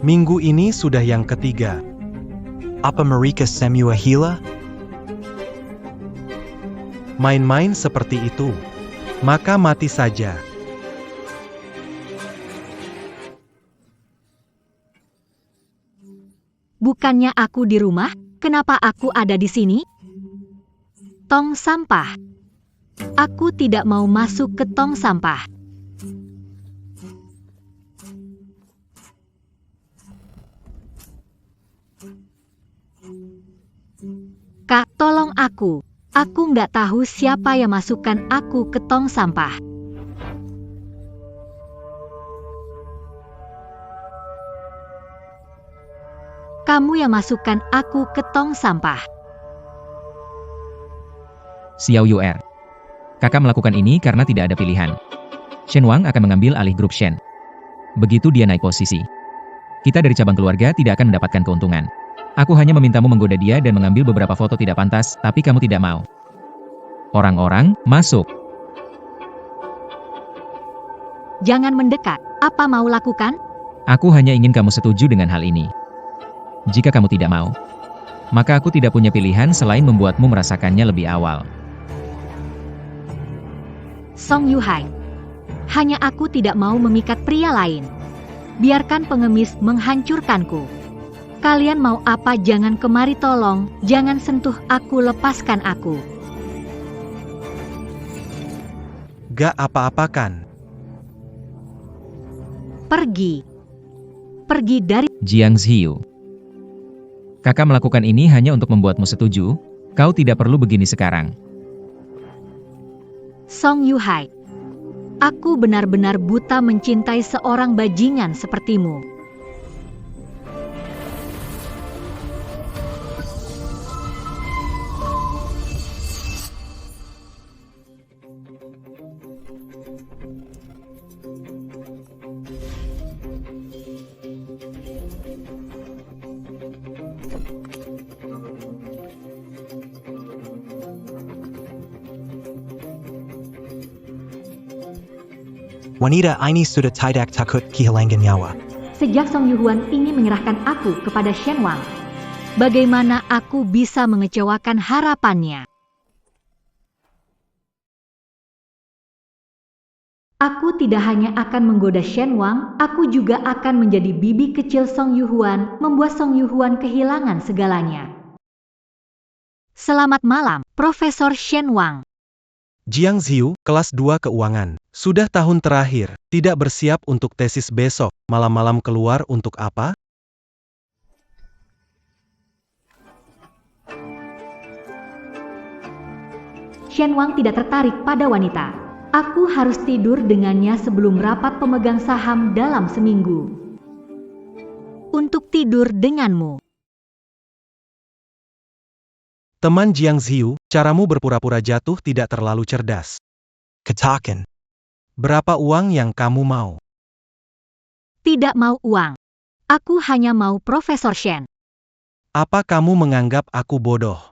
Minggu ini sudah yang ketiga. Apa mereka semua gila? Main-main seperti itu, maka mati saja. Bukannya aku di rumah, kenapa aku ada di sini? Tong sampah. Aku tidak mau masuk ke tong sampah. Kak, tolong aku. Aku nggak tahu siapa yang masukkan aku ke tong sampah. Kamu yang masukkan aku ke tong sampah. Xiao Yuer. Kakak melakukan ini karena tidak ada pilihan. Shen Wang akan mengambil alih grup Shen. Begitu dia naik posisi, kita dari cabang keluarga tidak akan mendapatkan keuntungan. Aku hanya memintamu menggoda dia dan mengambil beberapa foto tidak pantas, tapi kamu tidak mau. Orang-orang, masuk. Jangan mendekat. Apa mau lakukan? Aku hanya ingin kamu setuju dengan hal ini. Jika kamu tidak mau, maka aku tidak punya pilihan selain membuatmu merasakannya lebih awal. Song Yuhai. Hanya aku tidak mau memikat pria lain. Biarkan pengemis menghancurkanku. Kalian mau apa? Jangan kemari, tolong. Jangan sentuh aku, lepaskan aku. Gak apa-apa kan? Pergi. Pergi dari... Jiang Ziyu. Kakak melakukan ini hanya untuk membuatmu setuju. Kau tidak perlu begini sekarang. Song Yuhai. Aku benar-benar buta mencintai seorang bajingan sepertimu. Wanita ini sudah tidak takut kehilangan nyawa. Sejak Song Yuhuan ingin menyerahkan aku kepada Shen Wang, bagaimana aku bisa mengecewakan harapannya? Aku tidak hanya akan menggoda Shen Wang, aku juga akan menjadi bibi kecil Song Yuhuan, membuat Song Yuhuan kehilangan segalanya. Selamat malam, Profesor Shen Wang. Jiang Ziyu, kelas 2 keuangan. Sudah tahun terakhir, tidak bersiap untuk tesis besok, malam-malam keluar untuk apa? Shen Wang tidak tertarik pada wanita. Aku harus tidur dengannya sebelum rapat pemegang saham dalam seminggu. Untuk tidur denganmu. Teman Jiang Ziyu, caramu berpura-pura jatuh tidak terlalu cerdas. Katakan. Berapa uang yang kamu mau? Tidak mau uang. Aku hanya mau Profesor Shen. Apa kamu menganggap aku bodoh?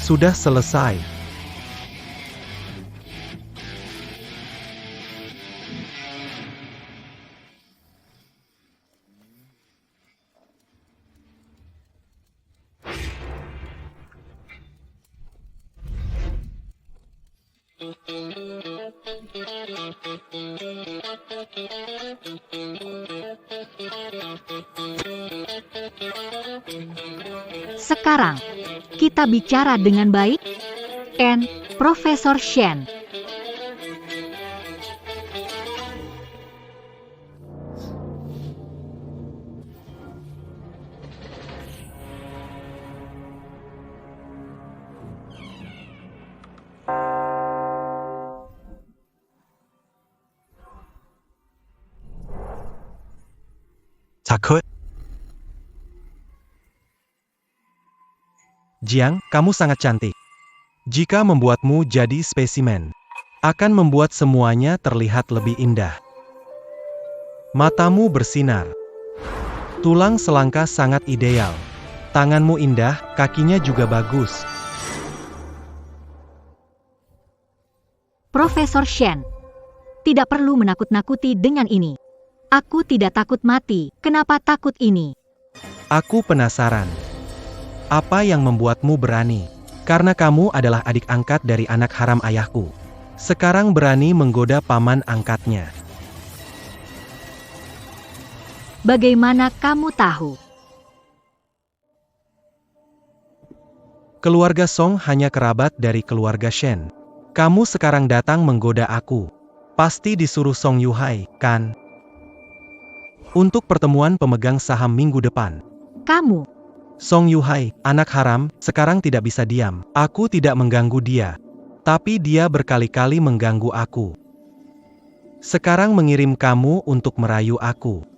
Sudah selesai. Sekarang, kita bicara dengan baik. Profesor Shen. Takut? Jiang, kamu sangat cantik. Jika membuatmu jadi spesimen, akan membuat semuanya terlihat lebih indah. Matamu bersinar. Tulang selangka sangat ideal. Tanganmu indah, kakinya juga bagus. Profesor Shen, tidak perlu menakut-nakuti dengan ini. Aku tidak takut mati, kenapa takut ini? Aku penasaran. Apa yang membuatmu berani? Karena kamu adalah adik angkat dari anak haram ayahku. Sekarang berani menggoda paman angkatnya. Bagaimana kamu tahu? Keluarga Song hanya kerabat dari keluarga Shen. Kamu sekarang datang menggoda aku. Pasti disuruh Song Yuhai, kan? Untuk pertemuan pemegang saham minggu depan. Kamu, Song Yuhai, anak haram, sekarang tidak bisa diam. Aku tidak mengganggu dia. Tapi dia berkali-kali mengganggu aku. Sekarang mengirim kamu untuk merayu aku.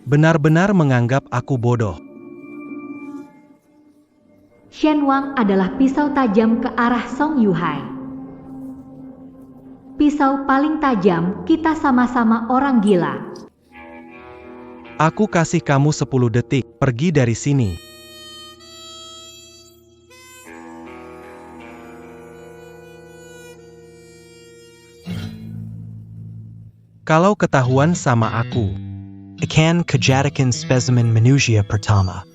Benar-benar menganggap aku bodoh. Shen Wang adalah pisau tajam ke arah Song Yuhai. Pisau paling tajam, kita sama-sama orang gila. Aku kasih kamu 10 detik, pergi dari sini. Kalau ketahuan sama aku. Ikan kejadian spesimen manusia pertama.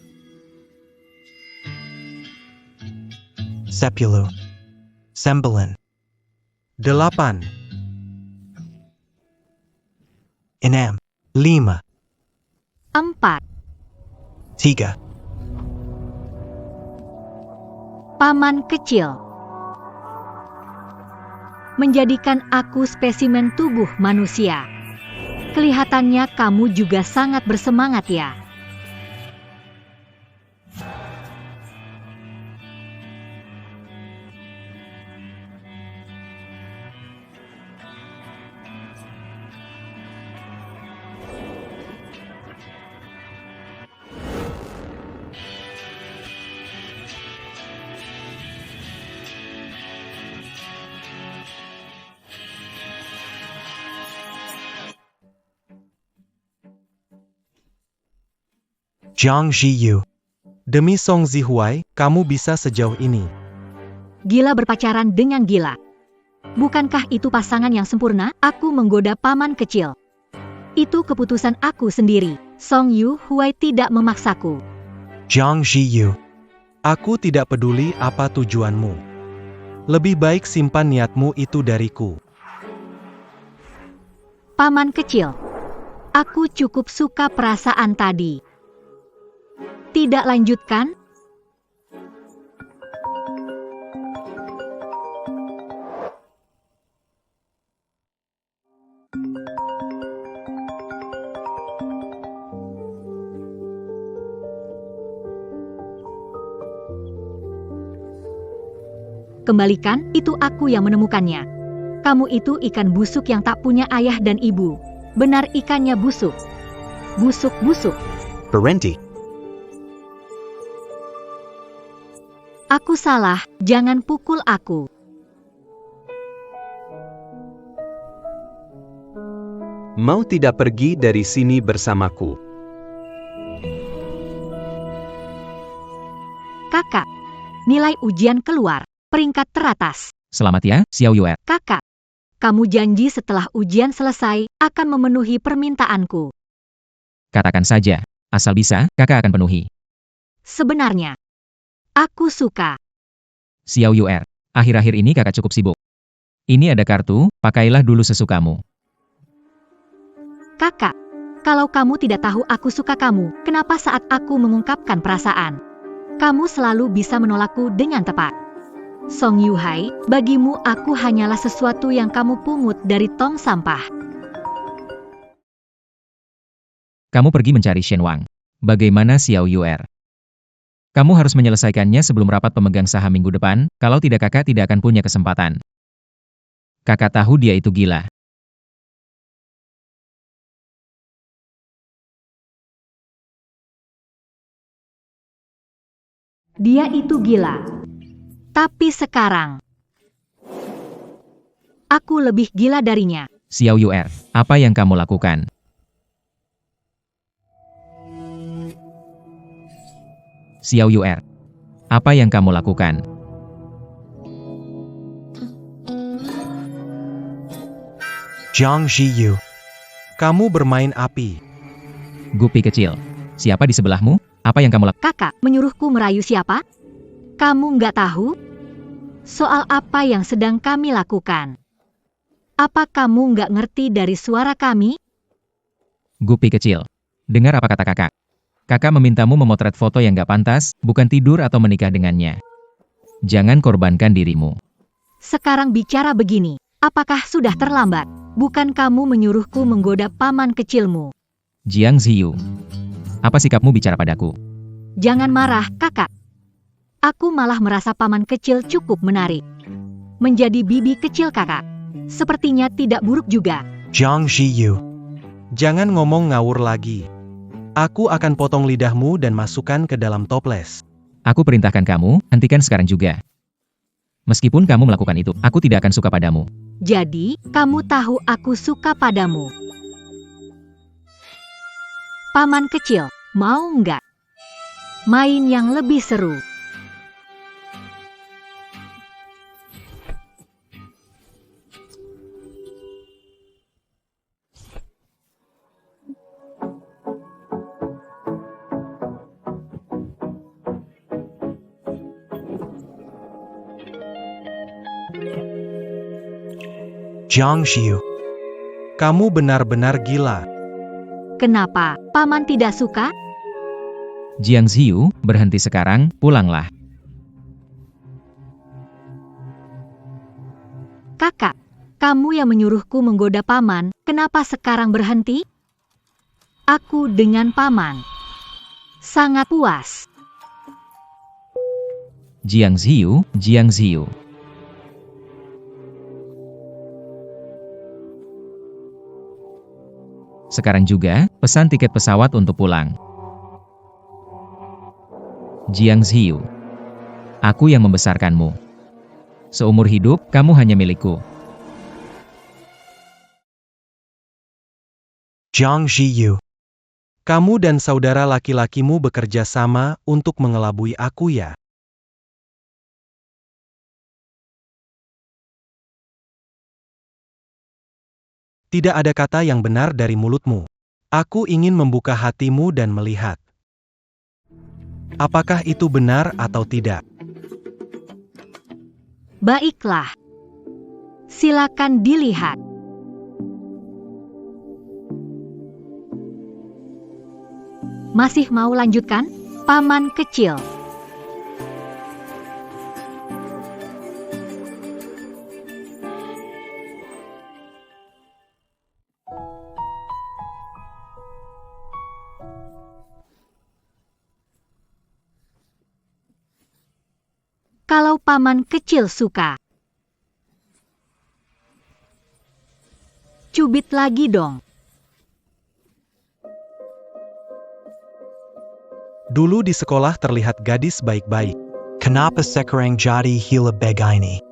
Sepuluh. 9. 8. 6. 5. 4. 3. Paman kecil. Menjadikan aku spesimen tubuh manusia. Kelihatannya kamu juga sangat bersemangat ya. Jiang Ziyu. Demi Song Zihuai, kamu bisa sejauh ini. Gila berpacaran dengan gila. Bukankah itu pasangan yang sempurna? Aku menggoda paman kecil. Itu keputusan aku sendiri. Song Yu Huai tidak memaksaku. Jiang Ziyu. Aku tidak peduli apa tujuanmu. Lebih baik simpan niatmu itu dariku. Paman kecil. Aku cukup suka perasaan tadi. Tidak lanjutkan? Kembalikan, itu aku yang menemukannya. Kamu itu ikan busuk yang tak punya ayah dan ibu. Benar ikannya busuk. Busuk-busuk. Berhenti. Aku salah, jangan pukul aku. Mau tidak pergi dari sini bersamaku? Kakak, nilai ujian keluar, peringkat teratas. Selamat ya, Xiao Yuer. Kakak, kamu janji setelah ujian selesai, akan memenuhi permintaanku. Katakan saja, asal bisa, kakak akan penuhi. Sebenarnya, aku suka. Xiao Yuer, akhir-akhir ini kakak cukup sibuk. Ini ada kartu, pakailah dulu sesukamu. Kakak, kalau kamu tidak tahu aku suka kamu, kenapa saat aku mengungkapkan perasaan, kamu selalu bisa menolakku dengan tepat? Song Yuhai, bagimu aku hanyalah sesuatu yang kamu pungut dari tong sampah. Kamu pergi mencari Shen Wang. Bagaimana Xiao Yuer? Kamu harus menyelesaikannya sebelum rapat pemegang saham minggu depan, kalau tidak kakak tidak akan punya kesempatan. Kakak tahu dia itu gila. Dia itu gila. Tapi sekarang, aku lebih gila darinya. Xiao Yuer, apa yang kamu lakukan? Xiao Yuer. Apa yang kamu lakukan? Zhang Ziyu. Kamu bermain api. Gupi kecil. Siapa di sebelahmu? Apa yang kamu lakukan? Kakak menyuruhku merayu siapa? Kamu nggak tahu? Soal apa yang sedang kami lakukan? Apa kamu nggak ngerti dari suara kami? Gupi kecil. Dengar apa kata kakak. Kakak memintamu memotret foto yang gak pantas, bukan tidur atau menikah dengannya. Jangan korbankan dirimu. Sekarang bicara begini, apakah sudah terlambat? Bukan kamu menyuruhku menggoda paman kecilmu. Jiang Ziyu. Apa sikapmu bicara padaku? Jangan marah, kakak. Aku malah merasa paman kecil cukup menarik. Menjadi bibi kecil kakak. Sepertinya tidak buruk juga. Zhang Ziyu. Jangan ngomong ngawur lagi. Aku akan potong lidahmu dan masukkan ke dalam toples. Aku perintahkan kamu, hentikan sekarang juga. Meskipun kamu melakukan itu, aku tidak akan suka padamu. Jadi, kamu tahu aku suka padamu. Paman kecil, mau nggak? Main yang lebih seru. Zhang Ziyu. Kamu benar-benar gila. Kenapa, paman tidak suka? Jiang Ziyu, berhenti sekarang, pulanglah. Kakak, kamu yang menyuruhku menggoda paman, kenapa sekarang berhenti? Aku dengan paman sangat puas. Jiang Ziyu, Jiang Ziyu. Sekarang juga, pesan tiket pesawat untuk pulang. Jiang Ziyu. Aku yang membesarkanmu. Seumur hidup, kamu hanya milikku. Zhang Ziyu. Kamu dan saudara laki-lakimu bekerja sama untuk mengelabui aku ya? Tidak ada kata yang benar dari mulutmu. Aku ingin membuka hatimu dan melihat. Apakah itu benar atau tidak? Baiklah. Silakan dilihat. Masih mau lanjutkan, paman kecil? Kalau paman kecil suka. Cubit lagi dong. Dulu di sekolah terlihat gadis baik-baik. Kenapa sekarang jadi gila begini?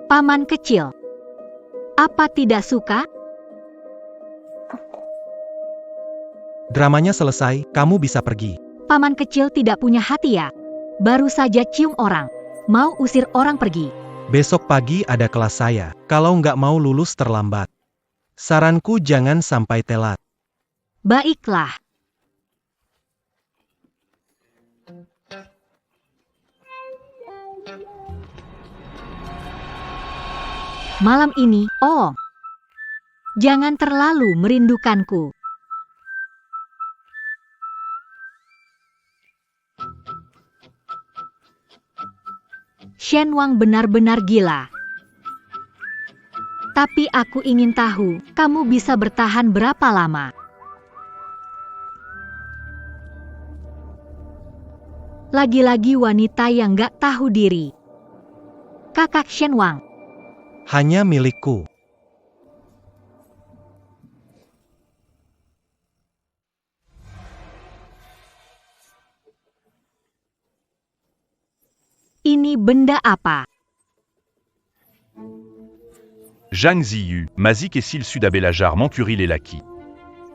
Paman kecil. Apa tidak suka? Dramanya selesai, kamu bisa pergi. Paman kecil tidak punya hati ya? Baru saja cium orang. Mau usir orang pergi. Besok pagi ada kelas saya, kalau nggak mau lulus terlambat. Saranku jangan sampai telat. Baiklah. Malam ini, oh. Jangan terlalu merindukanku. Shen Wang benar-benar gila. Tapi aku ingin tahu, kamu bisa bertahan berapa lama? Lagi-lagi wanita yang gak tahu diri. Kakak Shen Wang. Hanya milikku. Ini benda apa? Zhang Ziyu, Mazik et Sil Sudabelajar Mancuril et Laki.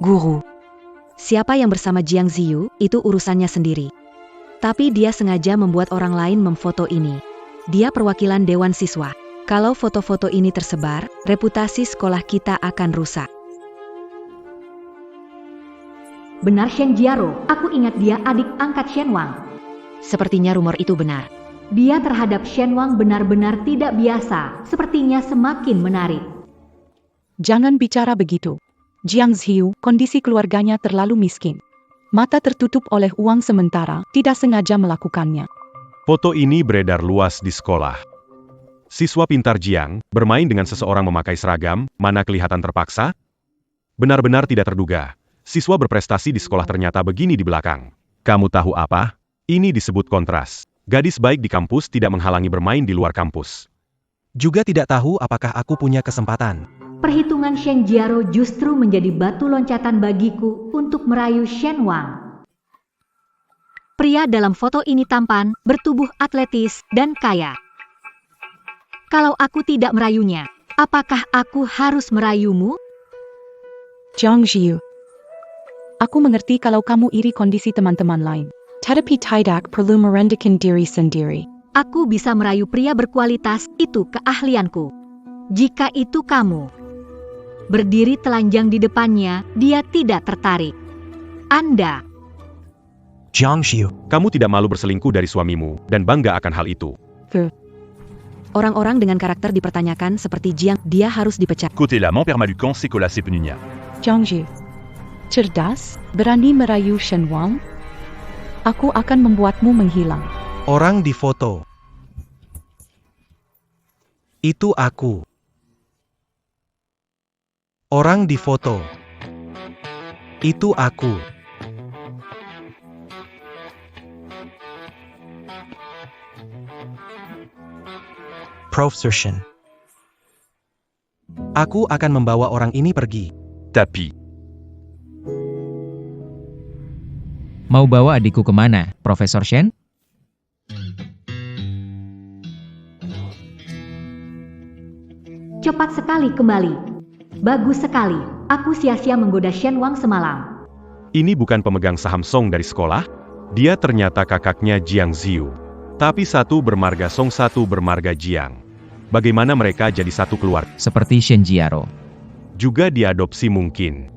Guru, siapa yang bersama Jiang Ziyu, itu urusannya sendiri. Tapi dia sengaja membuat orang lain memfoto ini. Dia perwakilan Dewan Siswa. Kalau foto-foto ini tersebar, reputasi sekolah kita akan rusak. Benar Shen Jiaro, aku ingat dia adik angkat Shen Wang. Sepertinya rumor itu benar. Dia terhadap Shen Wang benar-benar tidak biasa, sepertinya semakin menarik. Jangan bicara begitu. Jiang Ziyu, kondisi keluarganya terlalu miskin. Mata tertutup oleh uang sementara, tidak sengaja melakukannya. Foto ini beredar luas di sekolah. Siswa pintar Jiang bermain dengan seseorang memakai seragam, mana kelihatan terpaksa? Benar-benar tidak terduga. Siswa berprestasi di sekolah ternyata begini di belakang. Kamu tahu apa? Ini disebut kontras. Gadis baik di kampus tidak menghalangi bermain di luar kampus. Juga tidak tahu apakah aku punya kesempatan. Perhitungan Shen Jiaro justru menjadi batu loncatan bagiku untuk merayu Shen Wang. Pria dalam foto ini tampan, bertubuh atletis, dan kaya. Kalau aku tidak merayunya, apakah aku harus merayumu? Jiang Ziyu. Aku mengerti kalau kamu iri kondisi teman-teman lain. Tetapi tidak perlu merendahkan diri sendiri. Aku bisa merayu pria berkualitas, itu keahlianku. Jika itu kamu berdiri telanjang di depannya, dia tidak tertarik. Anda, Jiang Ziyu, Kamu tidak malu berselingkuh dari suamimu, dan bangga akan hal itu. Orang-orang dengan karakter dipertanyakan seperti Jiang, dia harus dipecat. Côté l'amant permalucan, c'est Cola Sepenunia. Jiang Ziyu. Cerdas, berani merayu Shen Wang. Aku akan membuatmu menghilang. orang di foto. Itu aku. Orang di foto. Itu aku. Profesor Shen. Aku akan membawa orang ini pergi. Tapis. Mau bawa adikku kemana, Profesor Shen? cepat sekali kembali. Bagus sekali, aku sia-sia menggoda Shen Wang semalam. Ini bukan pemegang saham Song dari sekolah? Dia ternyata kakaknya Jiang Ziyu. Tapi satu bermarga Song, satu bermarga Jiang. Bagaimana mereka jadi satu keluarga? Seperti Shen Jiaro. Juga diadopsi mungkin.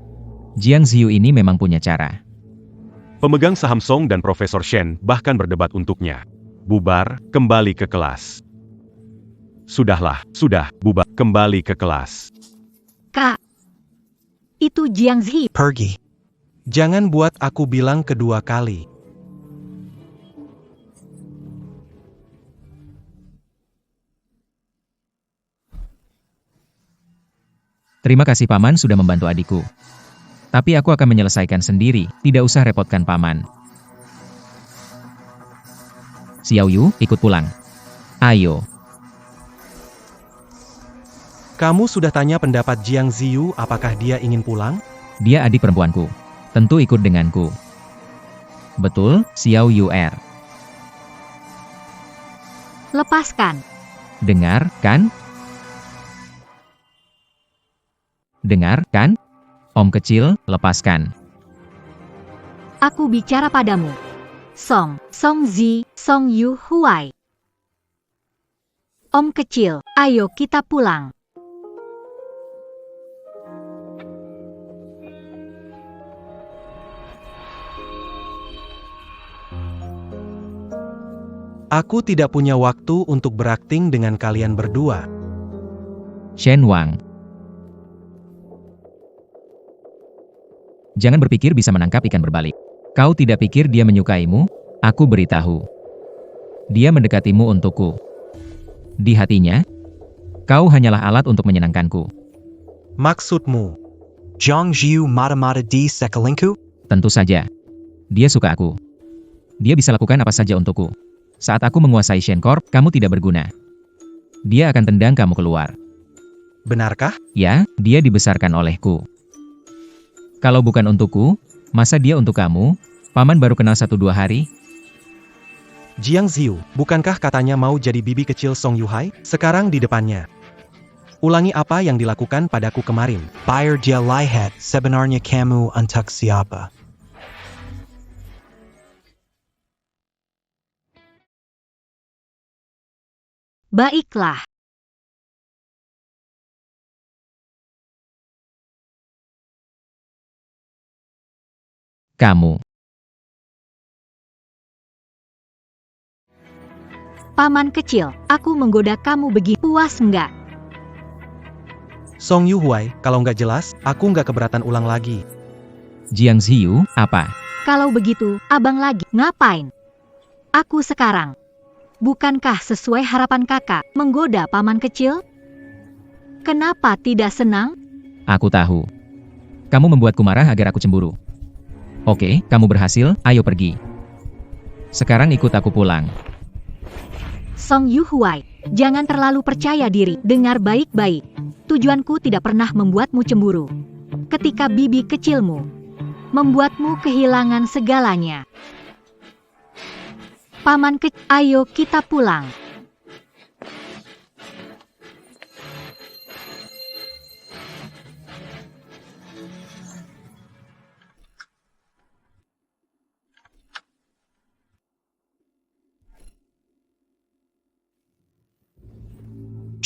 Jiang Ziyu ini memang punya cara. Pemegang saham Song dan Profesor Shen bahkan berdebat untuknya. Bubar, kembali ke kelas. Sudah, bubar, kembali ke kelas. Kak, itu Jiang Ziyu. Pergi. Jangan buat aku bilang kedua kali. Terima kasih Paman sudah membantu adikku. Tapi aku akan menyelesaikan sendiri, tidak usah repotkan Paman. Xiao Yu, ikut pulang. Ayo. Kamu sudah tanya pendapat Jiang Ziyu apakah dia ingin pulang? Dia adik perempuanku. Tentu ikut denganku. Betul, Xiao Yu Er. Lepaskan. Dengar, kan? Dengar, kan? Om kecil, lepaskan. Aku bicara padamu. Song Zi, Song Yu Huai. Om kecil, ayo kita pulang. Aku tidak punya waktu untuk berakting dengan kalian berdua. Shen Wang. Jangan berpikir bisa menangkap ikan berbalik. Kau tidak pikir dia menyukaimu? Aku beritahu. Dia mendekatimu untukku. Di hatinya, kau hanyalah alat untuk menyenangkanku. Maksudmu, Jiang Ziyu mata-mata di sekelingkuh? Tentu saja. Dia suka aku. Dia bisa lakukan apa saja untukku. Saat aku menguasai Shen Corp, kamu tidak berguna. Dia akan tendang kamu keluar. Benarkah? Ya, dia dibesarkan olehku. Kalau bukan untukku, masa dia untuk kamu? Paman baru kenal 1-2 hari. Jiang Ziyu, bukankah katanya mau jadi bibi kecil Song Yuhai? Sekarang di depannya. Ulangi apa yang dilakukan padaku kemarin. Biar dia lihat sebenarnya kamu untuk siapa. Baiklah. Kamu. Paman kecil, aku menggoda kamu begitu puas enggak? Song Yuhuai, kalau nggak jelas, aku nggak keberatan ulang lagi. Jiang Ziyu, apa? Kalau begitu, abang lagi ngapain? Aku sekarang. Bukankah sesuai harapan kakak, menggoda paman kecil? Kenapa tidak senang? Aku tahu. Kamu membuatku marah agar aku cemburu. Oke, kamu berhasil, ayo pergi. Sekarang ikut aku pulang. Song Yuhuai, jangan terlalu percaya diri, dengar baik-baik. Tujuanku tidak pernah membuatmu cemburu. Ketika bibi kecilmu membuatmu kehilangan segalanya. Paman kecil, ayo kita pulang.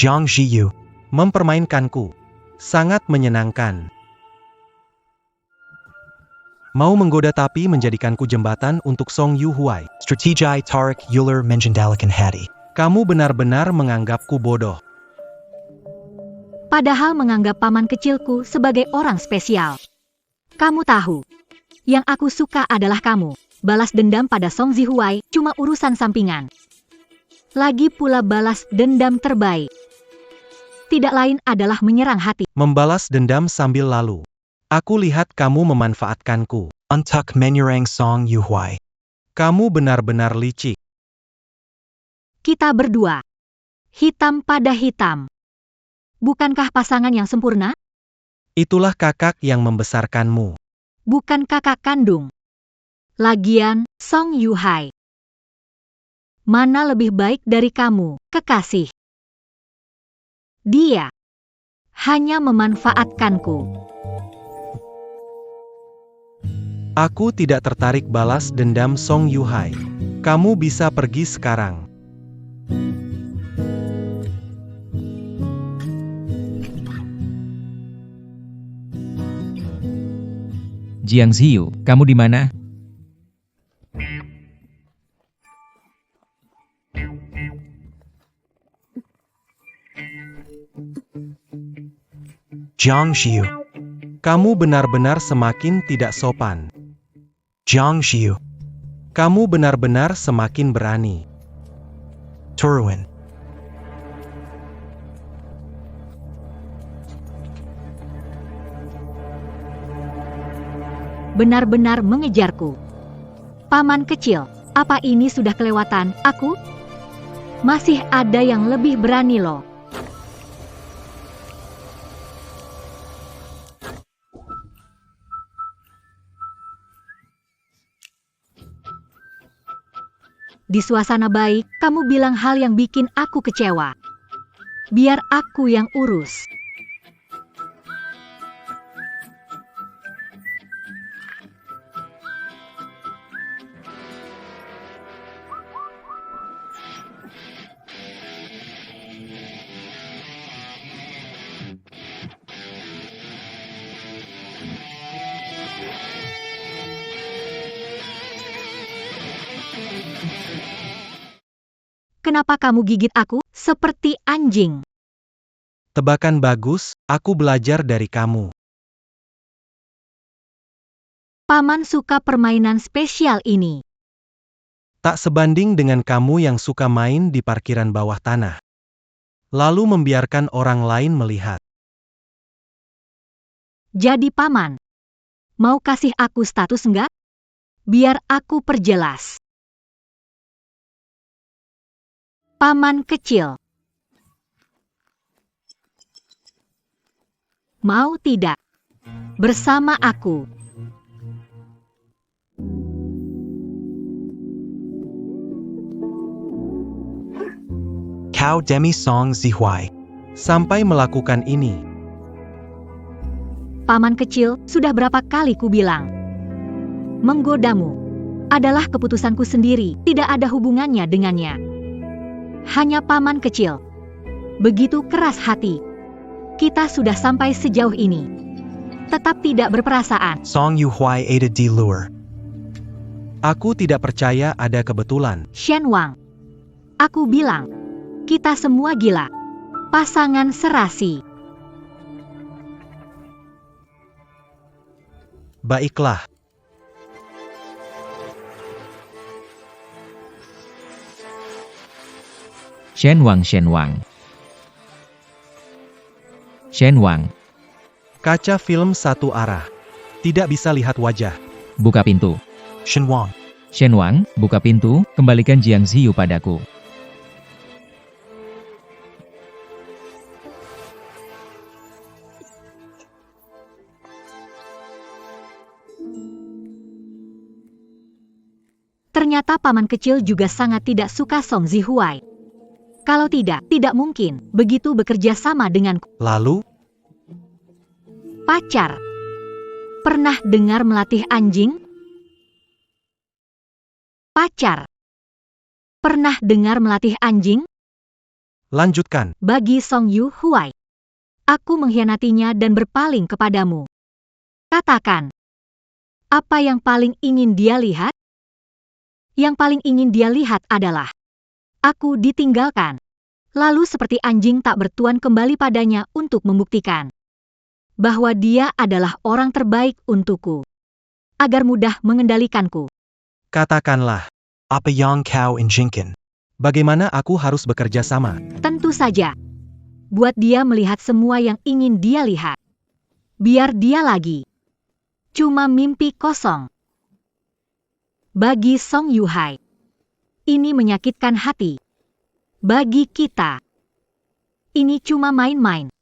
Jiang Ziyu, mempermainkanku. Sangat menyenangkan. Mau menggoda tapi menjadikanku jembatan untuk Song Yuhuai. Strategii Tarik Euler Menjendalikan Hadi. Kamu benar-benar menganggapku bodoh. Padahal menganggap paman kecilku sebagai orang spesial. Kamu tahu, yang aku suka adalah kamu. Balas dendam pada Song Zihuai cuma urusan sampingan. Lagi pula balas dendam terbaik tidak lain adalah menyerang hati. Membalas dendam sambil lalu. Aku lihat kamu memanfaatkanku. Untuk menyerang Song Yuhuai. Kamu benar-benar licik. Kita berdua. Hitam pada hitam. Bukankah pasangan yang sempurna? Itulah kakak yang membesarkanmu. Bukan kakak kandung. Lagian, Song Yuhuai. Mana lebih baik dari kamu, kekasih? Dia hanya memanfaatkanku. Aku tidak tertarik balas dendam Song Yuhuai. Kamu bisa pergi sekarang. Jiang Ziyu, kamu di mana? Jiang Ziyu. Kamu benar-benar semakin tidak sopan. Jiang Ziyu. Kamu benar-benar semakin berani. Turuin. Benar-benar mengejarku. Paman kecil, apa ini sudah kelewatan aku? Masih ada yang lebih berani loh. Di suasana baik, kamu bilang hal yang bikin aku kecewa. Biar aku yang urus. Kenapa kamu gigit aku seperti anjing? Tebakan bagus, aku belajar dari kamu. Paman suka permainan spesial ini. Tak sebanding dengan kamu yang suka main di parkiran bawah tanah. Lalu membiarkan orang lain melihat. Jadi paman, mau kasih aku status enggak? Biar aku perjelas. Paman kecil. Mau tidak? Bersama aku. Kau demi Song Zihuai. Sampai melakukan ini. Paman kecil, sudah berapa kali ku bilang? Menggodamu adalah keputusanku sendiri, tidak ada hubungannya dengannya. Hanya paman kecil. Begitu keras hati. Kita sudah sampai sejauh ini. Tetap tidak berperasaan. Song Yuhai aided di lure. Aku tidak percaya ada kebetulan. Shen Wang. Aku bilang, kita semua gila. Pasangan serasi. Baiklah. Shen Wang. Kaca film satu arah. Tidak bisa lihat wajah. Buka pintu. Shen Wang. Shen Wang, buka pintu, kembalikan Jiang Ziyu padaku. Ternyata paman kecil juga sangat tidak suka Song Zihuai. Kalau tidak mungkin begitu bekerja sama denganku. Lalu, Pacar. Pernah dengar melatih anjing? Pacar. Pernah dengar melatih anjing? lanjutkan. Bagi Song Yu Huai. Aku mengkhianatinya dan berpaling kepadamu. Katakan. Apa yang paling ingin dia lihat? Yang paling ingin dia lihat adalah aku ditinggalkan. Lalu seperti anjing tak bertuan kembali padanya untuk membuktikan bahwa dia adalah orang terbaik untukku. Agar mudah mengendalikanku. Katakanlah, Apa Yang Kau in Jinkin. bagaimana aku harus bekerja sama? Tentu saja. Buat dia melihat semua yang ingin dia lihat. Biar dia lagi. Cuma mimpi kosong. Bagi Song Yuhai. Ini menyakitkan hati. Bagi kita. Ini cuma main-main.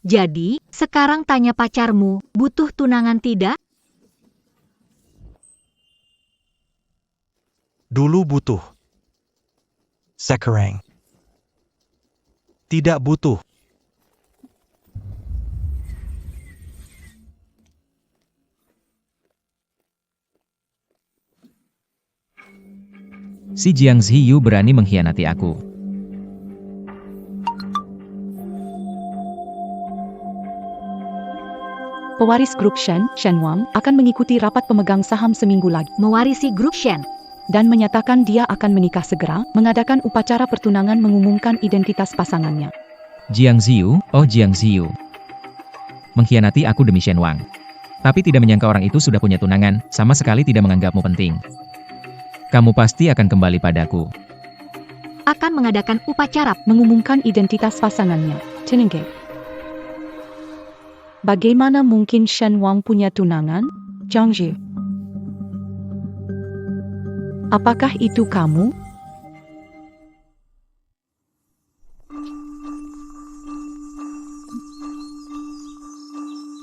Jadi, sekarang tanya pacarmu, butuh tunangan tidak? Dulu butuh. Sekarang. Tidak butuh. Si Jiang Ziyu berani mengkhianati aku. Pewaris grup Shen Wang, akan mengikuti rapat pemegang saham seminggu lagi Mewarisi grup Shen. dan menyatakan dia akan menikah segera, mengadakan upacara pertunangan mengumumkan identitas pasangannya. Jiang Ziyu, oh Jiang Ziyu. Mengkhianati aku demi Shen Wang. Tapi tidak menyangka orang itu sudah punya tunangan, sama sekali tidak menganggapmu penting. Kamu pasti akan kembali padaku. Akan mengadakan upacara. Mengumumkan identitas pasangannya. Tenengke. Bagaimana mungkin Shen Wang punya tunangan? Zhang Zhi. Apakah itu kamu?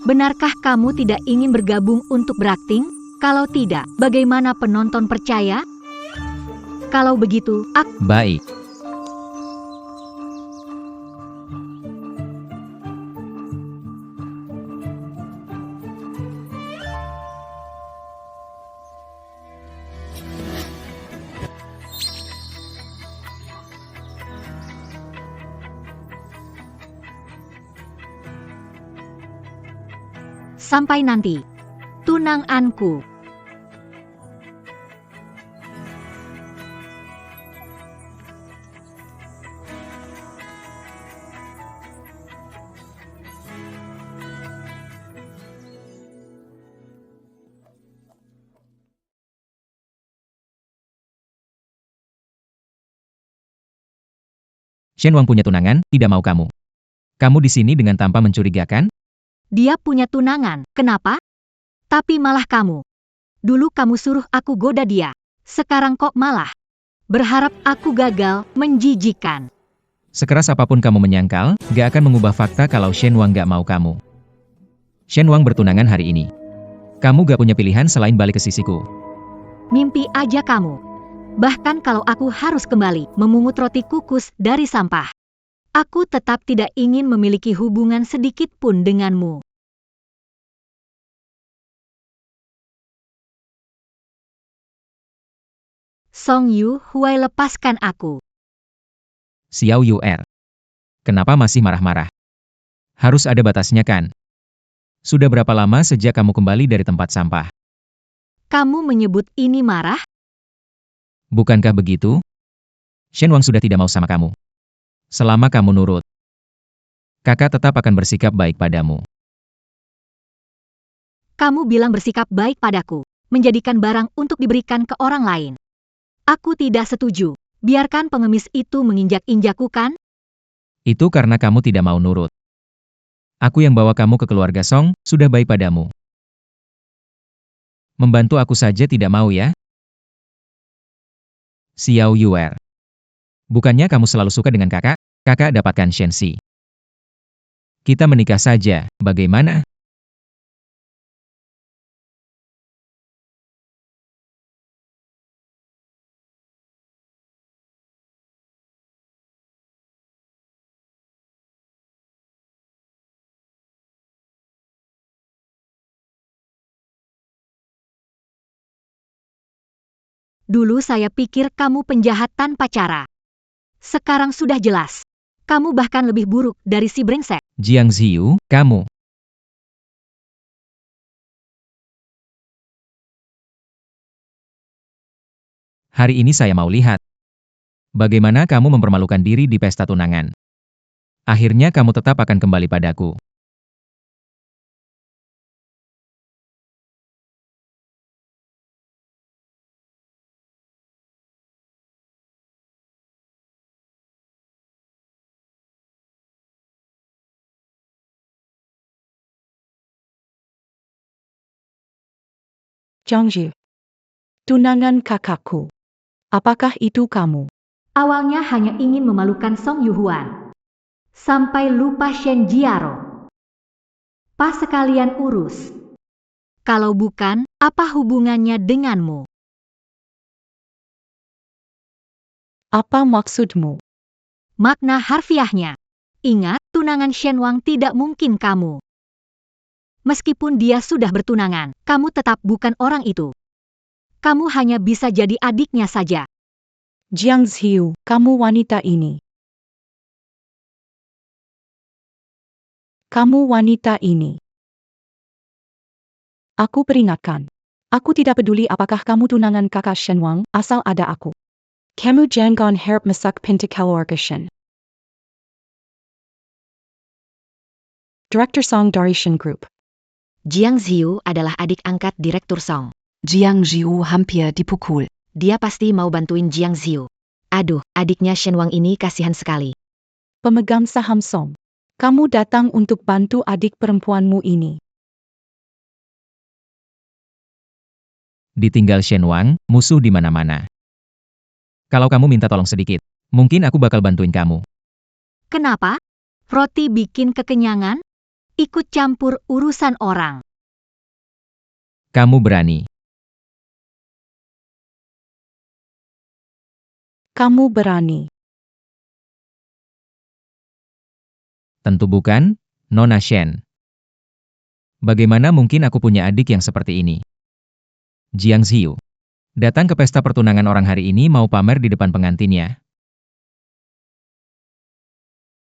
Benarkah kamu tidak ingin bergabung untuk berakting? Kalau tidak, bagaimana penonton percaya? Kalau begitu, aku Baik. sampai nanti. Tunanganku. Shen Wang punya tunangan, tidak mau kamu. Kamu di sini dengan tanpa mencurigakan? Dia punya tunangan, kenapa? Tapi malah kamu. Dulu kamu suruh aku goda dia. Sekarang kok malah berharap aku gagal, menjijikan. Sekeras apapun kamu menyangkal, gak akan mengubah fakta kalau Shen Wang gak mau kamu. Shen Wang bertunangan hari ini. Kamu gak punya pilihan selain balik ke sisiku. Mimpi aja kamu. Bahkan kalau aku harus kembali memungut roti kukus dari sampah. Aku tetap tidak ingin memiliki hubungan sedikit pun denganmu. Song Yu Huai, lepaskan aku. Xiao Yuer. Kenapa masih marah-marah? Harus ada batasnya kan? Sudah berapa lama sejak kamu kembali dari tempat sampah? Kamu menyebut ini marah? Bukankah begitu? Shen Wang sudah tidak mau sama kamu. Selama kamu nurut, kakak tetap akan bersikap baik padamu. Kamu bilang bersikap baik padaku, menjadikan barang untuk diberikan ke orang lain. Aku tidak setuju. Biarkan pengemis itu menginjak-injakku kan? Itu karena kamu tidak mau nurut. Aku yang bawa kamu ke keluarga Song, sudah baik padamu. Membantu aku saja tidak mau ya? Xiao Yuer. Bukannya kamu selalu suka dengan kakak? Kakak dapatkan Shenxi. Kita menikah saja, bagaimana? Dulu saya pikir kamu penjahat tanpa cara. Sekarang sudah jelas. Kamu bahkan lebih buruk dari si brengsek. Jiang Ziyu, kamu. Hari ini saya mau lihat. Bagaimana kamu mempermalukan diri di pesta tunangan. Akhirnya kamu tetap akan kembali padaku. Jiang Zhi. Tunangan kakakku. Apakah itu kamu? Awalnya hanya ingin memalukan Song Yuhuan. Sampai lupa Shen Jiaro. Pas sekalian urus. Kalau bukan, apa hubungannya denganmu? Apa maksudmu? Makna harfiahnya. Ingat, tunangan Shen Wang tidak mungkin kamu. Meskipun dia sudah bertunangan, kamu tetap bukan orang itu. Kamu hanya bisa jadi adiknya saja. Jiang Ziyu, kamu wanita ini. Kamu wanita ini. Aku peringatkan. Aku tidak peduli apakah kamu tunangan kakak Shen Wang, asal ada aku. Kamu jangan harap masak pintu keluarga Shen. Director Song dari Shen Group. Jiang Ziyu adalah adik angkat Direktur Song. Jiang Ziyu hampir dipukul. Dia pasti mau bantuin Jiang Ziyu. Aduh, adiknya Shen Wang ini kasihan sekali. Pemegang saham Song. Kamu datang untuk bantu adik perempuanmu ini. Ditinggal Shen Wang, musuh di mana-mana. Kalau kamu minta tolong sedikit, mungkin aku bakal bantuin kamu. Kenapa? Roti bikin kekenyangan? Ikut campur urusan orang. Kamu berani. Kamu berani. Tentu bukan, Nona Shen. Bagaimana mungkin aku punya adik yang seperti ini? Jiang Ziyu. Datang ke pesta pertunangan orang hari ini mau pamer di depan pengantinnya.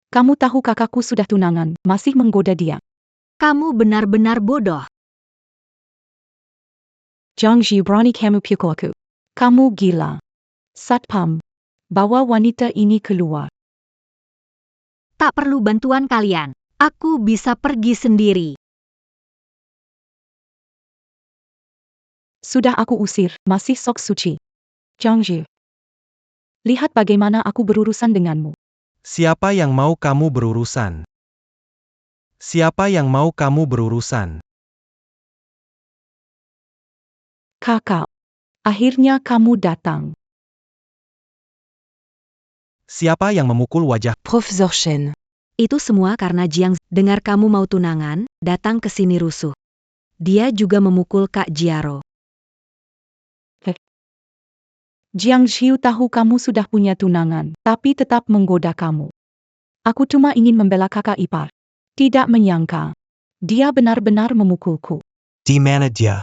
Kamu tahu kakakku sudah tunangan, masih menggoda dia. Kamu benar-benar bodoh. Jiang Zhi berani kamu pukul aku. Kamu gila. Satpam. Bawa wanita ini keluar. Tak perlu bantuan kalian. Aku bisa pergi sendiri. Sudah aku usir, masih sok suci. Jiang Zhi. Lihat bagaimana aku berurusan denganmu. Siapa yang mau kamu berurusan? Siapa yang mau kamu berurusan? Kakak. Akhirnya kamu datang. Siapa yang memukul wajah? Profesor Shen. Itu semua karena Jiang dengar kamu mau tunangan, datang ke sini rusuh. Dia juga memukul Kak Jiaro. Jiang Zhiu tahu kamu sudah punya tunangan, tapi tetap menggoda kamu. Aku cuma ingin membela kakak ipar. Tidak menyangka. Dia benar-benar memukulku. Di mana dia?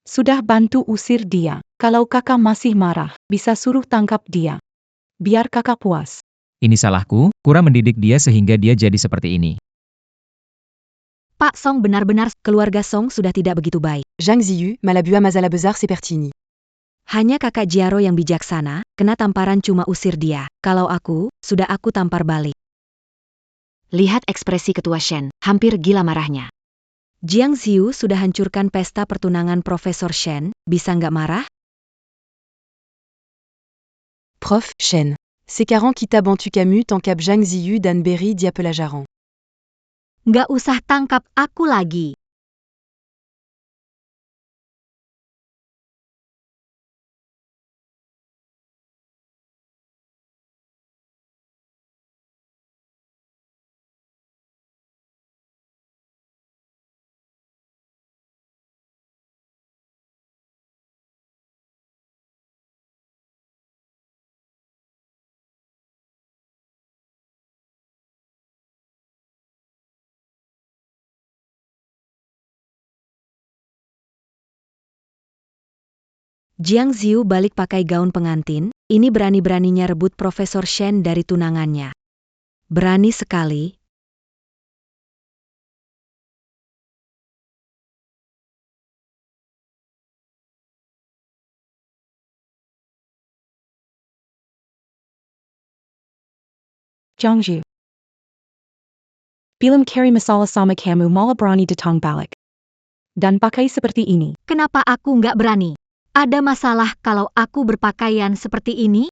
Sudah bantu usir dia. Kalau kakak masih marah, bisa suruh tangkap dia. Biar kakak puas. Ini salahku, kurang mendidik dia sehingga dia jadi seperti ini. Pak Song benar-benar Keluarga Song sudah tidak begitu baik. Zhang Ziyu, Malabua Mazalabezar Sepertini. Hanya kakak Jiaro yang bijaksana, kena tamparan cuma usir dia. Kalau aku, sudah aku tampar balik. lihat ekspresi ketua Shen, hampir gila marahnya. Jiang Ziyu sudah hancurkan pesta pertunangan Profesor Shen, bisa nggak marah? Prof. Shen. Sekarang kita bantu kamu tangkap Zhang Ziyu dan beri dia pelajaran. Nggak usah tangkap aku lagi. Jiang Ziyu balik pakai gaun pengantin, ini berani-beraninya rebut Profesor Shen dari tunangannya. Berani sekali. Jiang Ziyu. Bilam Kari masalah sama kamu malah berani datang balik. Dan pakai seperti ini. Kenapa aku nggak berani? Ada masalah kalau aku berpakaian seperti ini?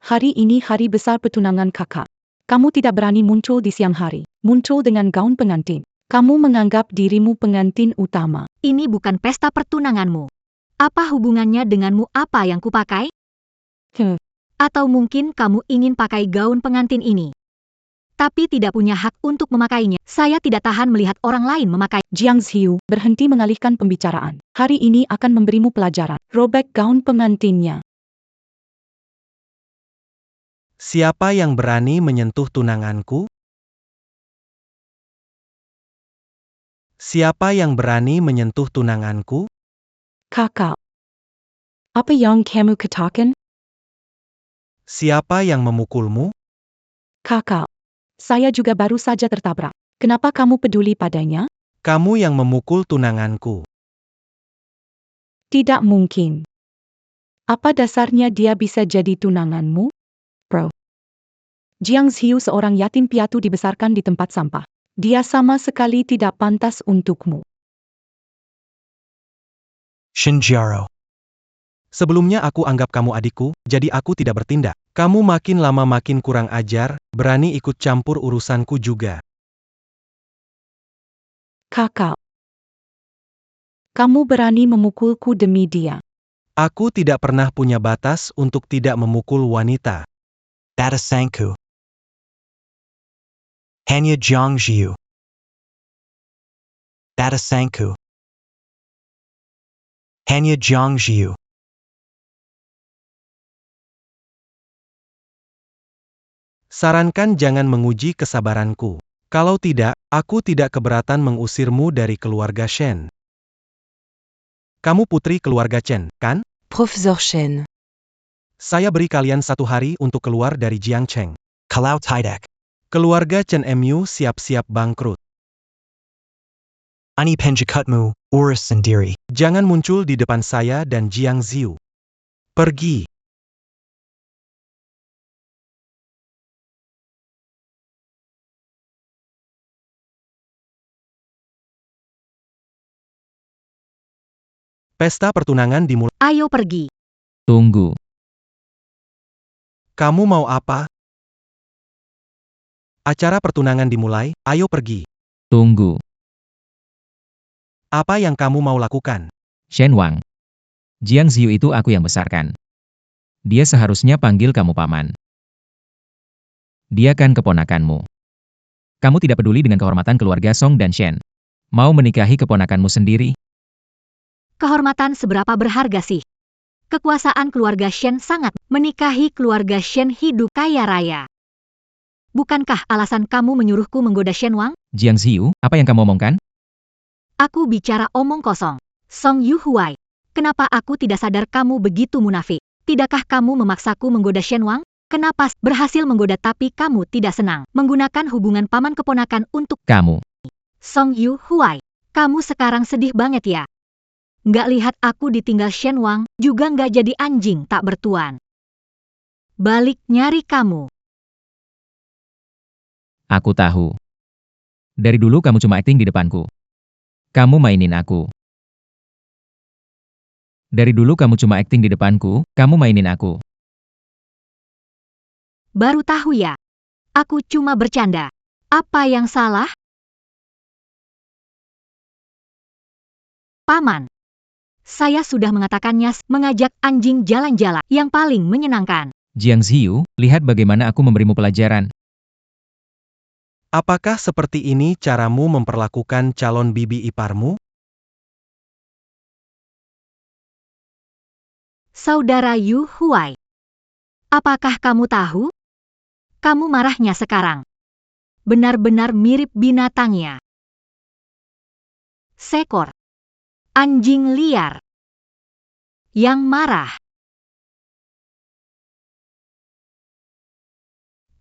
Hari ini hari besar pertunangan kakak. Kamu tidak berani muncul di siang hari. Muncul dengan gaun pengantin. Kamu menganggap dirimu pengantin utama. Ini bukan pesta pertunanganmu. Apa hubungannya denganmu apa yang kupakai? Atau mungkin kamu ingin pakai gaun pengantin ini? Tapi tidak punya hak untuk memakainya. Saya tidak tahan melihat orang lain memakai. Jiang Ziyu berhenti mengalihkan pembicaraan. Hari ini akan memberimu pelajaran. Robek gaun pengantinnya. Siapa yang berani menyentuh tunanganku? Siapa yang berani menyentuh tunanganku? Kakak. Apa yang kamu katakan? Siapa yang memukulmu? Kakak. Saya juga baru saja tertabrak. Kenapa kamu peduli padanya? Kamu yang memukul tunanganku. Tidak mungkin. Apa dasarnya dia bisa jadi tunanganmu? Bro. Jiang Ziyu seorang yatim piatu dibesarkan di tempat sampah. Dia sama sekali tidak pantas untukmu. Shinjiaro. Sebelumnya aku anggap kamu adikku, jadi aku tidak bertindak. Kamu makin lama makin kurang ajar, berani ikut campur urusanku juga. Kakak. Kamu berani memukulku demi dia. Aku tidak pernah punya batas untuk tidak memukul wanita. Datasanku. Hanya Jiang Ziyu. Datasanku. Hanya Jiang Ziyu. Sarankan jangan menguji kesabaranku. Kalau tidak, aku tidak keberatan mengusirmu dari keluarga Shen. Kamu putri keluarga Chen, kan? Profesor Shen. Saya beri kalian 1 hari untuk keluar dari Jiangcheng. Kalau tidak, Keluarga Chen Mu siap-siap bangkrut. ani penjakutmu, urus sendiri. Jangan muncul di depan saya dan Jiang Ziyu. Pergi. Pesta pertunangan dimulai. Ayo pergi. Tunggu. Kamu mau apa? Acara pertunangan dimulai, ayo pergi. Tunggu. Apa yang kamu mau lakukan? Shen Wang. Jiang Ziyu itu aku yang besarkan. Dia seharusnya panggil kamu paman. Dia kan keponakanmu. Kamu tidak peduli dengan kehormatan keluarga Song dan Shen. Mau menikahi keponakanmu sendiri? Kehormatan seberapa berharga sih? Kekuasaan keluarga Shen sangat. Menikahi keluarga Shen hidup kaya raya. Bukankah alasan kamu menyuruhku menggoda Shen Wang? Jiang Ziyu, apa yang kamu omongkan? Aku bicara omong kosong. Song Yu Huai. Kenapa aku tidak sadar kamu begitu munafik? Tidakkah kamu memaksaku menggoda Shen Wang? Kenapa berhasil menggoda tapi kamu tidak senang menggunakan hubungan paman keponakan untuk Kamu. Song Yu Huai? Kamu sekarang sedih banget ya? Nggak lihat aku ditinggal Shen Wang, juga nggak jadi anjing tak bertuan. Balik nyari kamu. Aku tahu. Dari dulu kamu cuma akting di depanku. Kamu mainin aku. Dari dulu kamu cuma akting di depanku, kamu mainin aku. Baru tahu ya? Aku cuma bercanda. Apa yang salah? Paman. Saya sudah mengatakannya mengajak anjing jalan-jalan yang paling menyenangkan. Jiang Ziyu, lihat bagaimana aku memberimu pelajaran. Apakah seperti ini caramu memperlakukan calon bibi iparmu? Saudara Yu Huai. Apakah kamu tahu? Kamu marahnya sekarang. Benar-benar mirip binatangnya. Sekor. Anjing liar. Yang marah.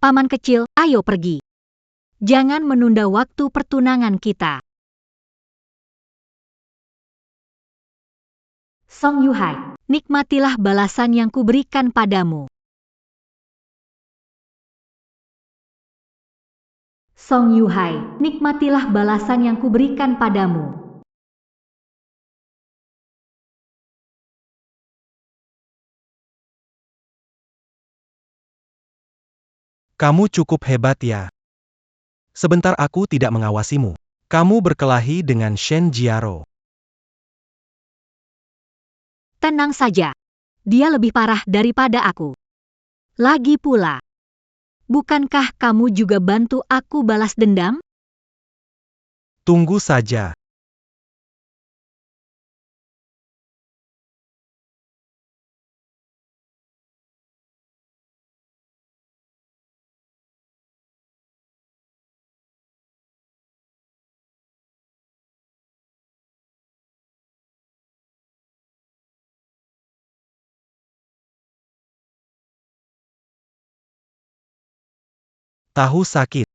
Paman kecil, ayo pergi. Jangan menunda waktu pertunangan kita. Song Yuhai, nikmatilah balasan yang kuberikan padamu. Song Yuhai, nikmatilah balasan yang kuberikan padamu. Kamu cukup hebat ya. Sebentar aku tidak mengawasimu. Kamu berkelahi dengan Shen Jiaro. Tenang saja. Dia lebih parah daripada aku. Lagi pula. Bukankah kamu juga bantu aku balas dendam? Tunggu saja. Tahu sakit.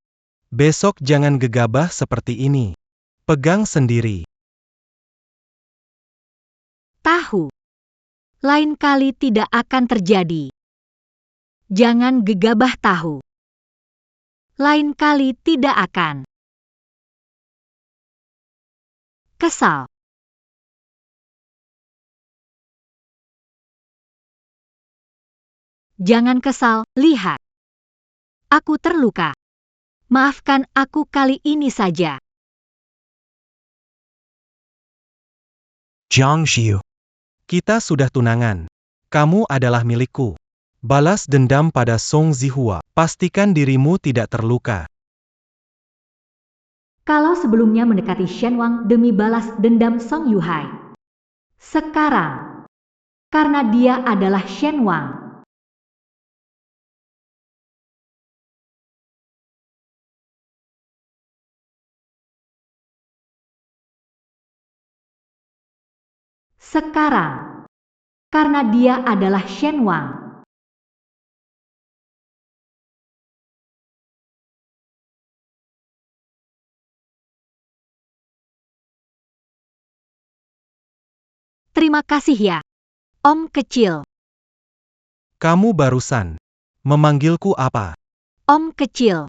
Besok jangan gegabah seperti ini. Pegang sendiri. Tahu. Lain kali tidak akan terjadi. Jangan gegabah tahu. Lain kali tidak akan. Kesal. Jangan kesal, lihat. Aku terluka. Maafkan aku kali ini saja. Jiang Xiu. Kita sudah tunangan. Kamu adalah milikku. Balas dendam pada Song Zihua. Pastikan dirimu tidak terluka. Kalau sebelumnya mendekati Shen Wang demi balas dendam Song Yuhai. Sekarang, karena dia adalah Shen Wang. Sekarang, karena dia adalah Shen Wang. Terima kasih ya, Om kecil. Kamu barusan memanggilku apa? Om kecil.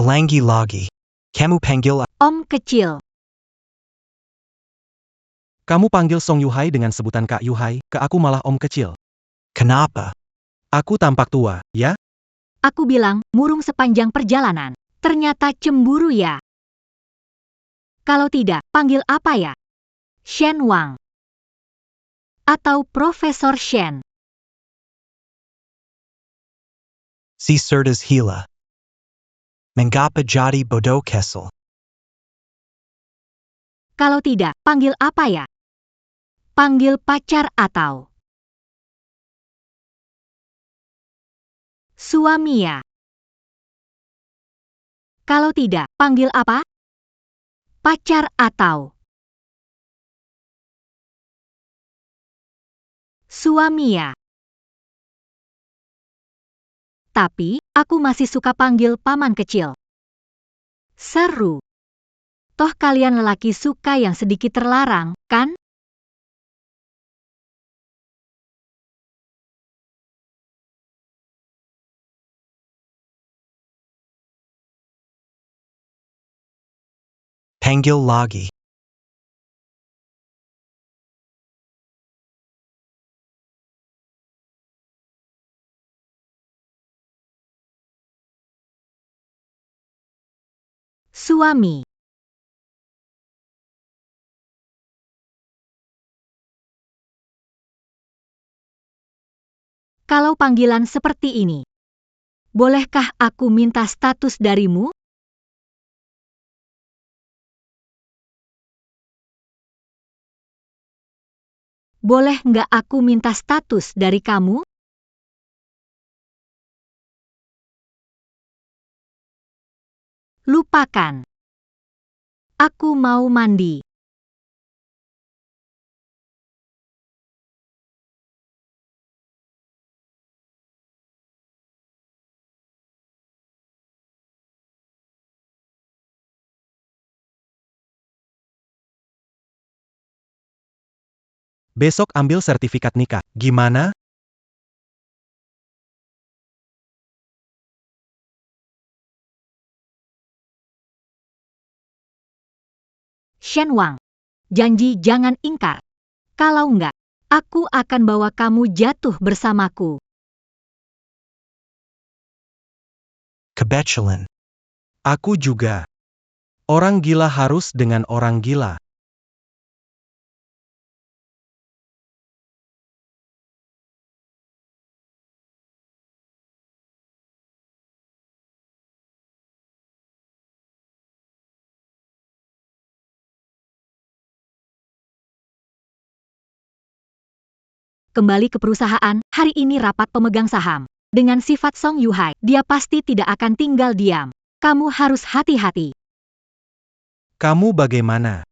Alangi lagi. Kamu panggil Om kecil. Kamu panggil Song Yuhai dengan sebutan Kak Yuhai, ke aku malah Om kecil. kenapa? Aku tampak tua, ya? Aku bilang, murung sepanjang perjalanan. Ternyata cemburu ya. Kalau tidak, panggil apa ya? Shen Wang. Atau Profesor Shen. Si cerdas hila. Mengapa jadi bodoh kesel? Kalau tidak, panggil apa ya? Panggil pacar atau suami ya? Kalau tidak, panggil apa? Pacar atau Suami ya. Tapi, aku masih suka panggil paman kecil. Seru. Toh kalian lelaki suka yang sedikit terlarang, kan? Panggil lagi. Suami. Kalau panggilan seperti ini, bolehkah aku minta status darimu? Boleh nggak aku minta status dari kamu? Lupakan. Aku mau mandi. Besok ambil sertifikat nikah. Gimana? Shen Wang. Janji jangan ingkar. Kalau nggak, aku akan bawa kamu jatuh bersamaku. Kebetulan. Aku juga. Orang gila harus dengan orang gila. Kembali ke perusahaan, hari ini rapat pemegang saham. Dengan sifat Song Yuhai, dia pasti tidak akan tinggal diam. Kamu harus hati-hati. Kamu bagaimana?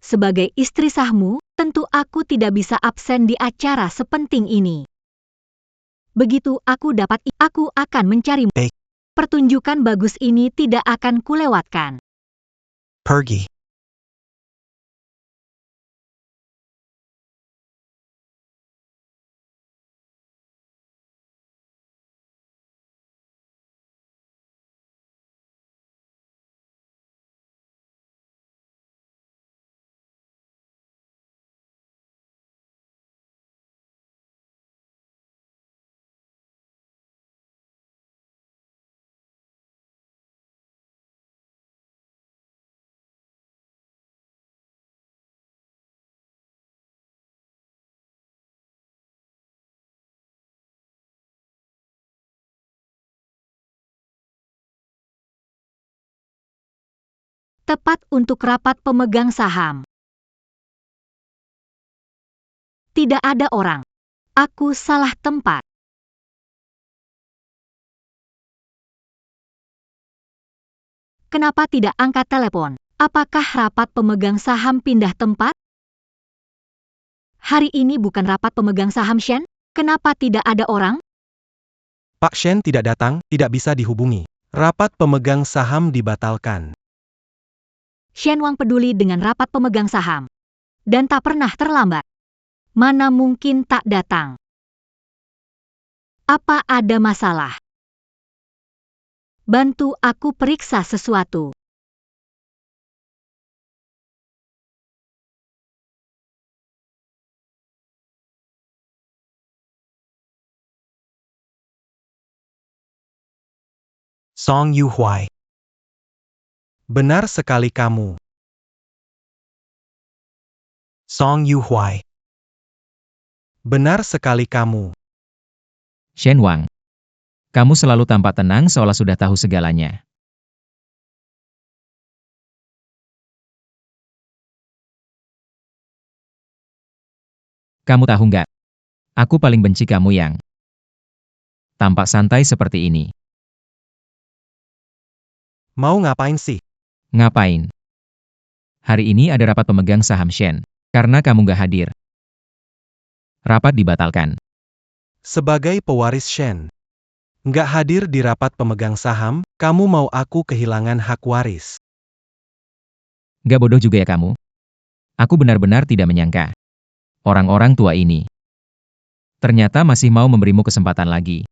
Sebagai istri sahmu, tentu aku tidak bisa absen di acara sepenting ini. Begitu aku aku akan mencarimu. Baik. Pertunjukan bagus ini tidak akan kulewatkan. Pergi. Tepat untuk rapat pemegang saham. Tidak ada orang. Aku salah tempat. Kenapa tidak angkat telepon? Apakah rapat pemegang saham pindah tempat? Hari ini bukan rapat pemegang saham Shen? Kenapa tidak ada orang? Pak Shen tidak datang, tidak bisa dihubungi. Rapat pemegang saham dibatalkan. Shen Wang peduli dengan rapat pemegang saham. Dan tak pernah terlambat. Mana mungkin tak datang? Apa ada masalah? Bantu aku periksa sesuatu. Song Yuhai. Benar sekali kamu. Song Yuhai. Benar sekali kamu. Shen Wang. Kamu selalu tampak tenang seolah sudah tahu segalanya. Kamu tahu nggak? Aku paling benci kamu yang tampak santai seperti ini. Mau ngapain sih? Ngapain? Hari ini ada rapat pemegang saham Shen. Karena kamu nggak hadir. Rapat dibatalkan. Sebagai pewaris Shen, nggak hadir di rapat pemegang saham, kamu mau aku kehilangan hak waris. Gak bodoh juga ya kamu? Aku benar-benar tidak menyangka. Orang-orang tua ini ternyata masih mau memberimu kesempatan lagi.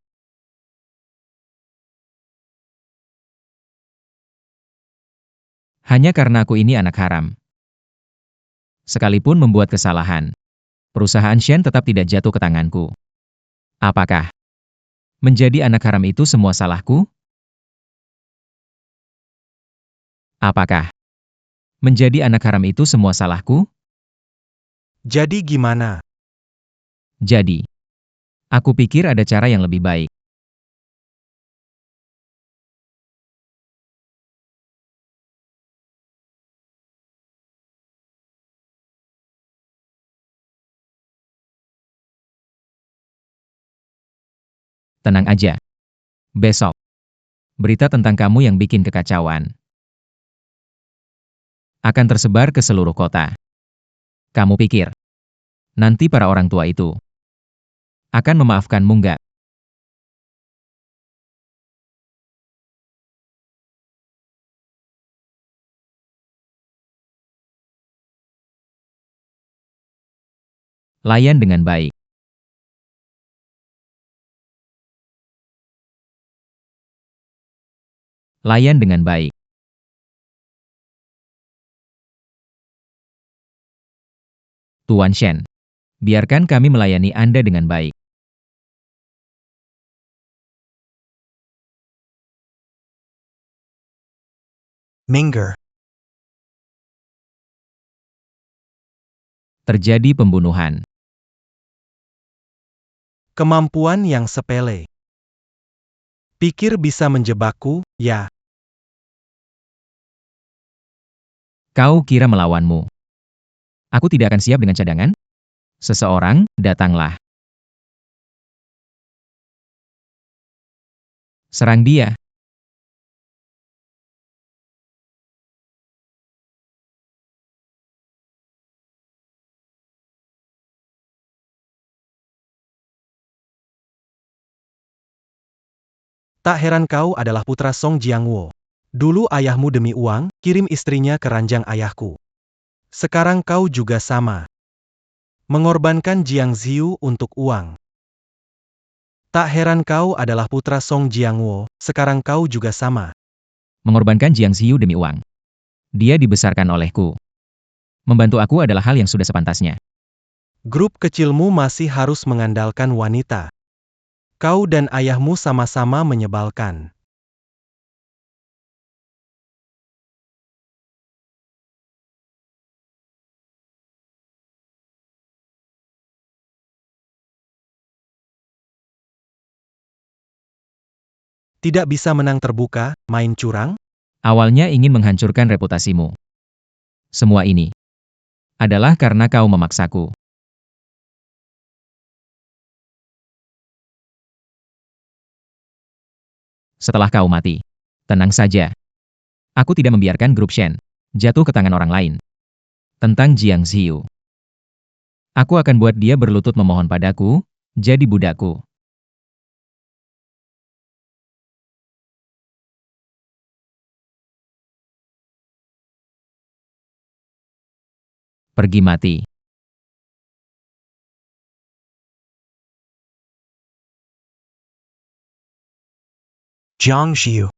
Hanya karena aku ini anak haram. Sekalipun membuat kesalahan, perusahaan Shen tetap tidak jatuh ke tanganku. Apakah menjadi anak haram itu semua salahku? Apakah menjadi anak haram itu semua salahku? Jadi gimana? Jadi, aku pikir ada cara yang lebih baik. Tenang aja. Besok, berita tentang kamu yang bikin kekacauan akan tersebar ke seluruh kota. Kamu pikir, nanti para orang tua itu akan memaafkanmu nggak? Layan dengan baik. Layan dengan baik. Tuan Shen, biarkan kami melayani Anda dengan baik. Minger. Terjadi pembunuhan. Kemampuan yang sepele. Pikir bisa menjebakku, ya? Kau kira melawanmu aku tidak akan siap dengan cadangan? Seseorang, datanglah. Serang dia. Tak heran kau adalah putra Song Jiangwo. Dulu ayahmu demi uang, kirim istrinya ke ranjang ayahku. Sekarang kau juga sama. Mengorbankan Jiang Ziyu untuk uang. Tak heran kau adalah putra Song Jiangwo, sekarang kau juga sama. Mengorbankan Jiang Ziyu demi uang. Dia dibesarkan olehku. Membantu aku adalah hal yang sudah sepantasnya. Grup kecilmu masih harus mengandalkan wanita. Kau dan ayahmu sama-sama menyebalkan. Tidak bisa menang terbuka, main curang? Awalnya ingin menghancurkan reputasimu. Semua ini adalah karena kau memaksaku. Setelah kau mati, tenang saja. Aku tidak membiarkan grup Shen jatuh ke tangan orang lain. Tentang Jiang Ziyu, aku akan buat dia berlutut memohon padaku, jadi budakku. Pergi mati. Jiang Xiu.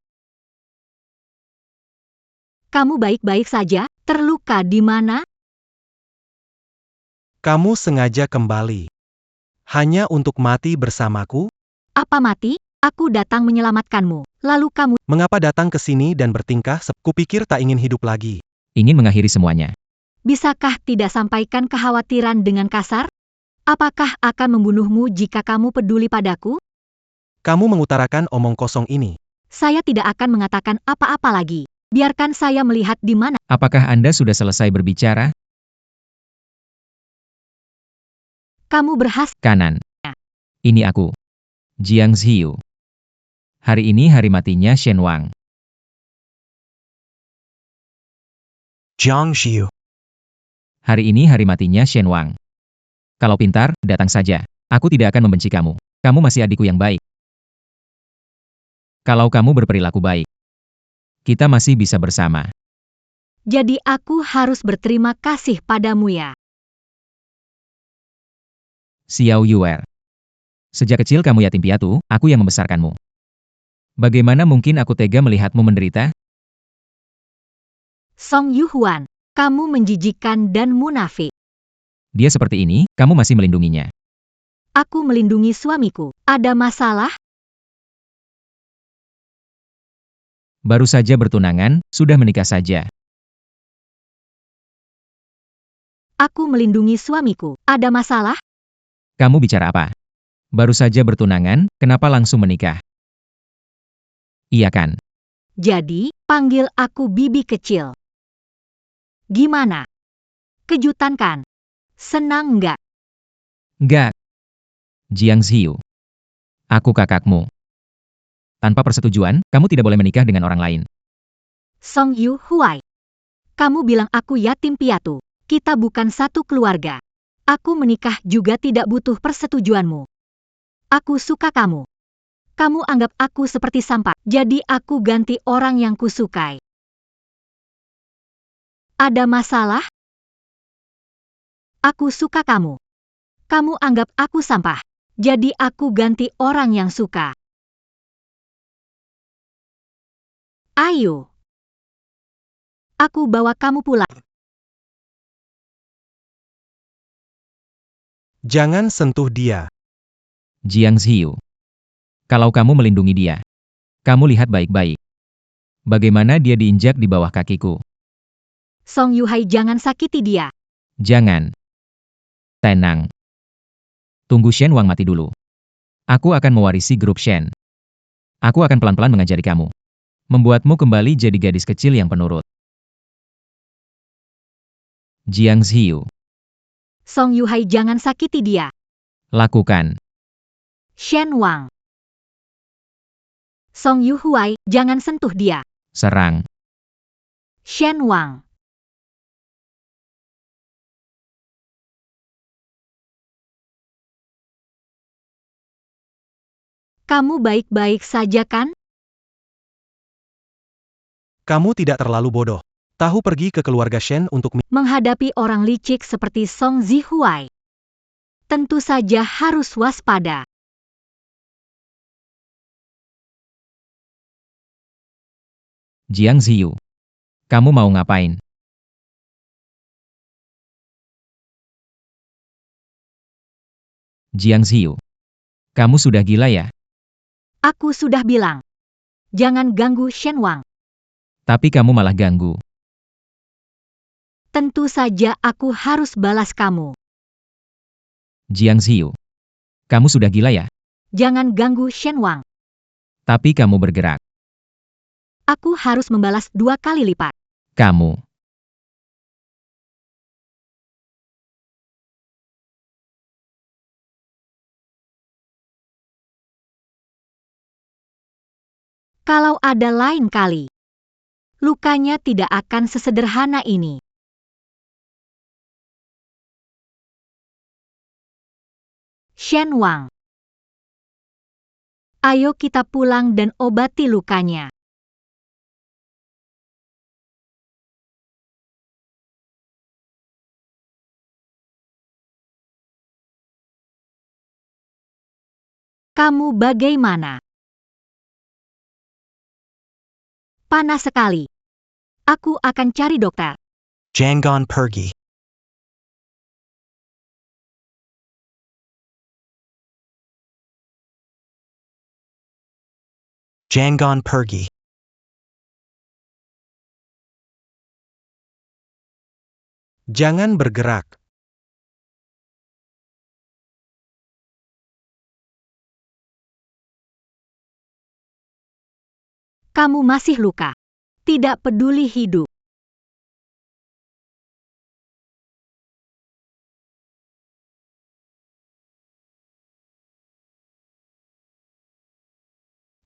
Kamu baik-baik saja? Terluka di mana? Kamu sengaja kembali. Hanya untuk mati bersamaku? Apa mati? Aku datang menyelamatkanmu. Lalu kamu Mengapa datang ke sini dan bertingkah kupikir tak ingin hidup lagi? Ingin mengakhiri semuanya. bisakah tidak sampaikan kekhawatiran dengan kasar? Apakah akan membunuhmu jika kamu peduli padaku? Kamu mengutarakan omong kosong ini. Saya tidak akan mengatakan apa-apa lagi. Biarkan saya melihat di mana. Apakah Anda sudah selesai berbicara? Kamu berhasil. Kanan. Ini aku. Jiang Ziyu. Hari ini hari matinya Shen Wang. Jiang Xiu. Hari ini hari matinya Shen Wang. Kalau pintar, datang saja. Aku tidak akan membenci kamu. Kamu masih adikku yang baik. Kalau kamu berperilaku baik, kita masih bisa bersama. Jadi aku harus berterima kasih padamu ya. Xiao Yuer. Sejak kecil kamu yatim piatu, aku yang membesarkanmu. Bagaimana mungkin aku tega melihatmu menderita? Song Yuhuan, kamu menjijikkan dan munafik. Dia seperti ini, kamu masih melindunginya. Aku melindungi suamiku. Ada masalah? Baru saja bertunangan, sudah menikah saja. Aku melindungi suamiku. Ada masalah? Kamu bicara apa? Baru saja bertunangan, kenapa langsung menikah? Iya kan? Jadi, panggil aku bibi kecil. Gimana? Kejutan kan? Senang nggak? Enggak. Jiang Xiu. Aku kakakmu. Tanpa persetujuan, kamu tidak boleh menikah dengan orang lain. Song Yu Huai. Kamu bilang aku yatim piatu. Kita bukan satu keluarga. Aku menikah juga tidak butuh persetujuanmu. Aku suka kamu. Kamu anggap aku seperti sampah, jadi aku ganti orang yang kusukai. Ada masalah? Aku suka kamu. Kamu anggap aku sampah, jadi aku ganti orang yang suka. Ayo. Aku bawa kamu pulang. Jangan sentuh dia. Jiang Xiu. Kalau kamu melindungi dia, kamu lihat baik-baik. Bagaimana dia diinjak di bawah kakiku. Song Yuhai, jangan sakiti dia. Jangan. Tenang. Tunggu Shen Wang mati dulu. Aku akan mewarisi grup Shen. Aku akan pelan-pelan mengajari kamu. Membuatmu kembali jadi gadis kecil yang penurut. Jiang Xiu. Song Yuhai, jangan sakiti dia. Lakukan. Shen Wang. Song Yuhuai, jangan sentuh dia. Serang. Shen Wang. Kamu baik-baik saja kan? Kamu tidak terlalu bodoh. Tahu pergi ke keluarga Shen untuk menghadapi orang licik seperti Song Zihuai. Tentu saja harus waspada. Jiang Xiu. Kamu mau ngapain? Jiang Xiu. Kamu sudah gila ya? Aku sudah bilang. Jangan ganggu Shen Wang. Tapi kamu malah ganggu. Tentu saja aku harus balas kamu. Jiang Xiu. Kamu sudah gila ya? Jangan ganggu Shen Wang. Tapi kamu bergerak. Aku harus membalas 2 kali lipat. Kamu. Kalau ada lain kali, lukanya tidak akan sesederhana ini. Shen Wang. Ayo kita pulang dan obati lukanya. Kamu bagaimana? Panas sekali. Aku akan cari dokter. Jangon pergi. Jangon pergi. Jangan bergerak. Kamu masih luka. Tidak peduli hidup.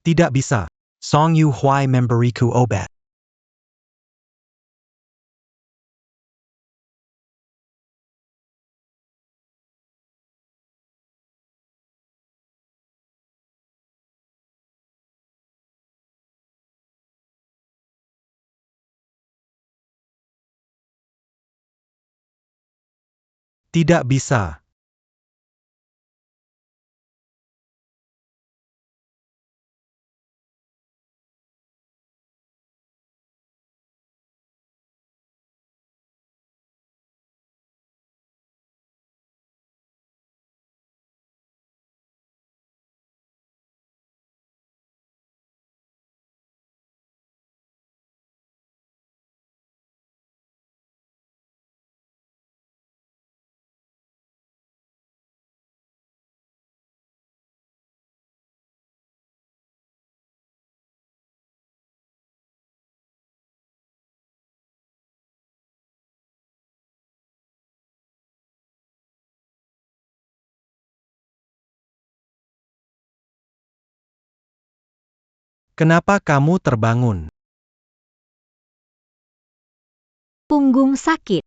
Tidak bisa. Song Yu Huai memberiku obat. Tidak bisa. Kenapa kamu terbangun? Punggung sakit.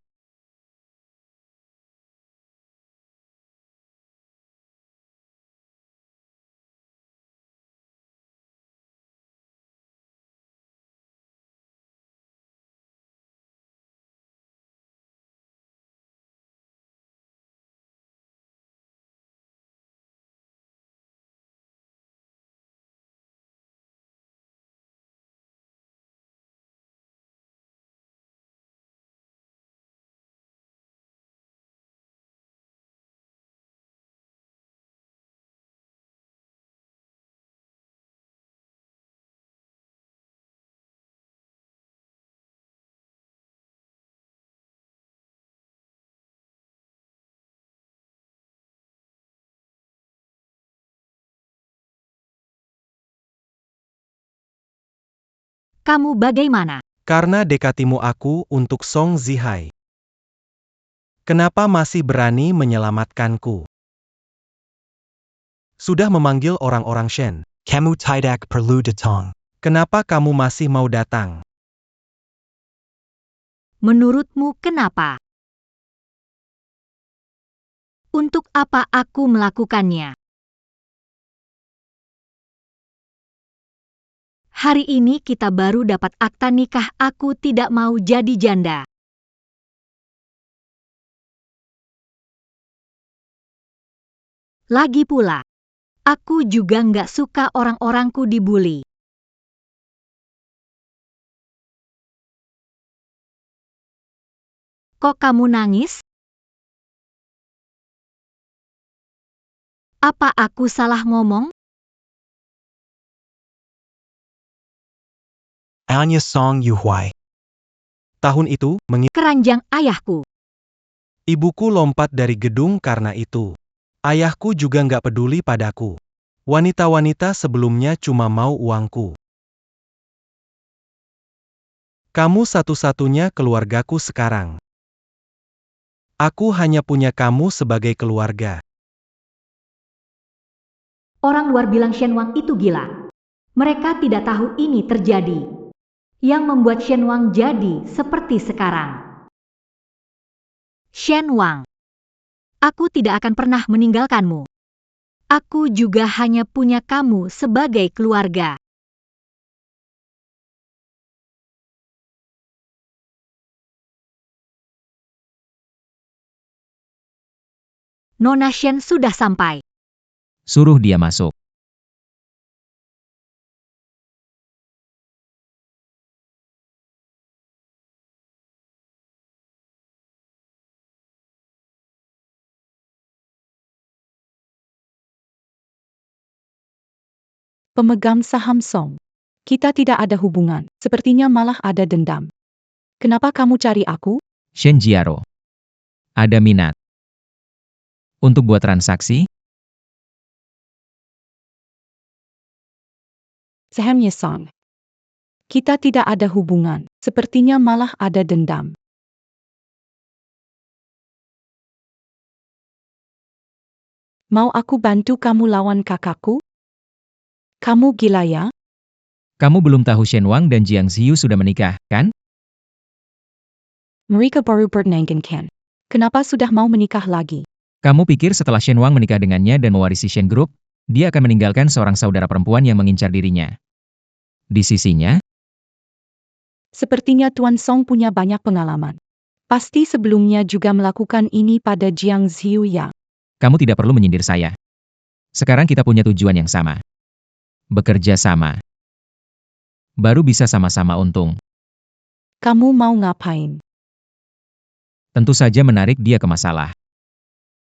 Kamu bagaimana? Karena dekatimu aku untuk Song Zihai. Kenapa masih berani menyelamatkanku? Sudah memanggil orang-orang Shen. Kamu tidak perlu datang. Kenapa kamu masih mau datang? Menurutmu kenapa? Untuk apa aku melakukannya? Hari ini kita baru dapat akta nikah, aku tidak mau jadi janda. Lagi pula, aku juga nggak suka orang-orangku dibully. Kok kamu nangis? Apa aku salah ngomong? Anya Song Yuhuai. Tahun itu, Keranjang ayahku. ibuku lompat dari gedung karena itu. Ayahku juga nggak peduli padaku. Wanita-wanita sebelumnya cuma mau uangku. Kamu satu-satunya keluargaku sekarang. Aku hanya punya kamu sebagai keluarga. Orang luar bilang Shenwang itu gila. Mereka tidak tahu ini terjadi. Yang membuat Shenwang jadi seperti sekarang. Shenwang, aku tidak akan pernah meninggalkanmu. Aku juga hanya punya kamu sebagai keluarga. Nona Shen sudah sampai. Suruh dia masuk. Pemegang saham Song. Kita tidak ada hubungan, sepertinya malah ada dendam. Kenapa kamu cari aku? Shen Jiaro. Ada minat. Untuk buat transaksi? Sahamnya Song. Kita tidak ada hubungan, sepertinya malah ada dendam. Mau aku bantu kamu lawan kakakku? Kamu gila ya? Kamu belum tahu Shenwang dan Jiang Ziyu sudah menikah, kan? Mereka baru bernengkenkan. Kenapa sudah mau menikah lagi? Kamu pikir setelah Shenwang menikah dengannya dan mewarisi Shen Group, dia akan meninggalkan seorang saudara perempuan yang mengincar dirinya? Di sisinya, Sepertinya Tuan Song punya banyak pengalaman. Pasti sebelumnya juga melakukan ini pada Jiang Ziyu ya. Kamu tidak perlu menyindir saya. Sekarang kita punya tujuan yang sama. Bekerja sama. Baru bisa sama-sama untung. Kamu mau ngapain? Tentu saja menarik dia ke masalah.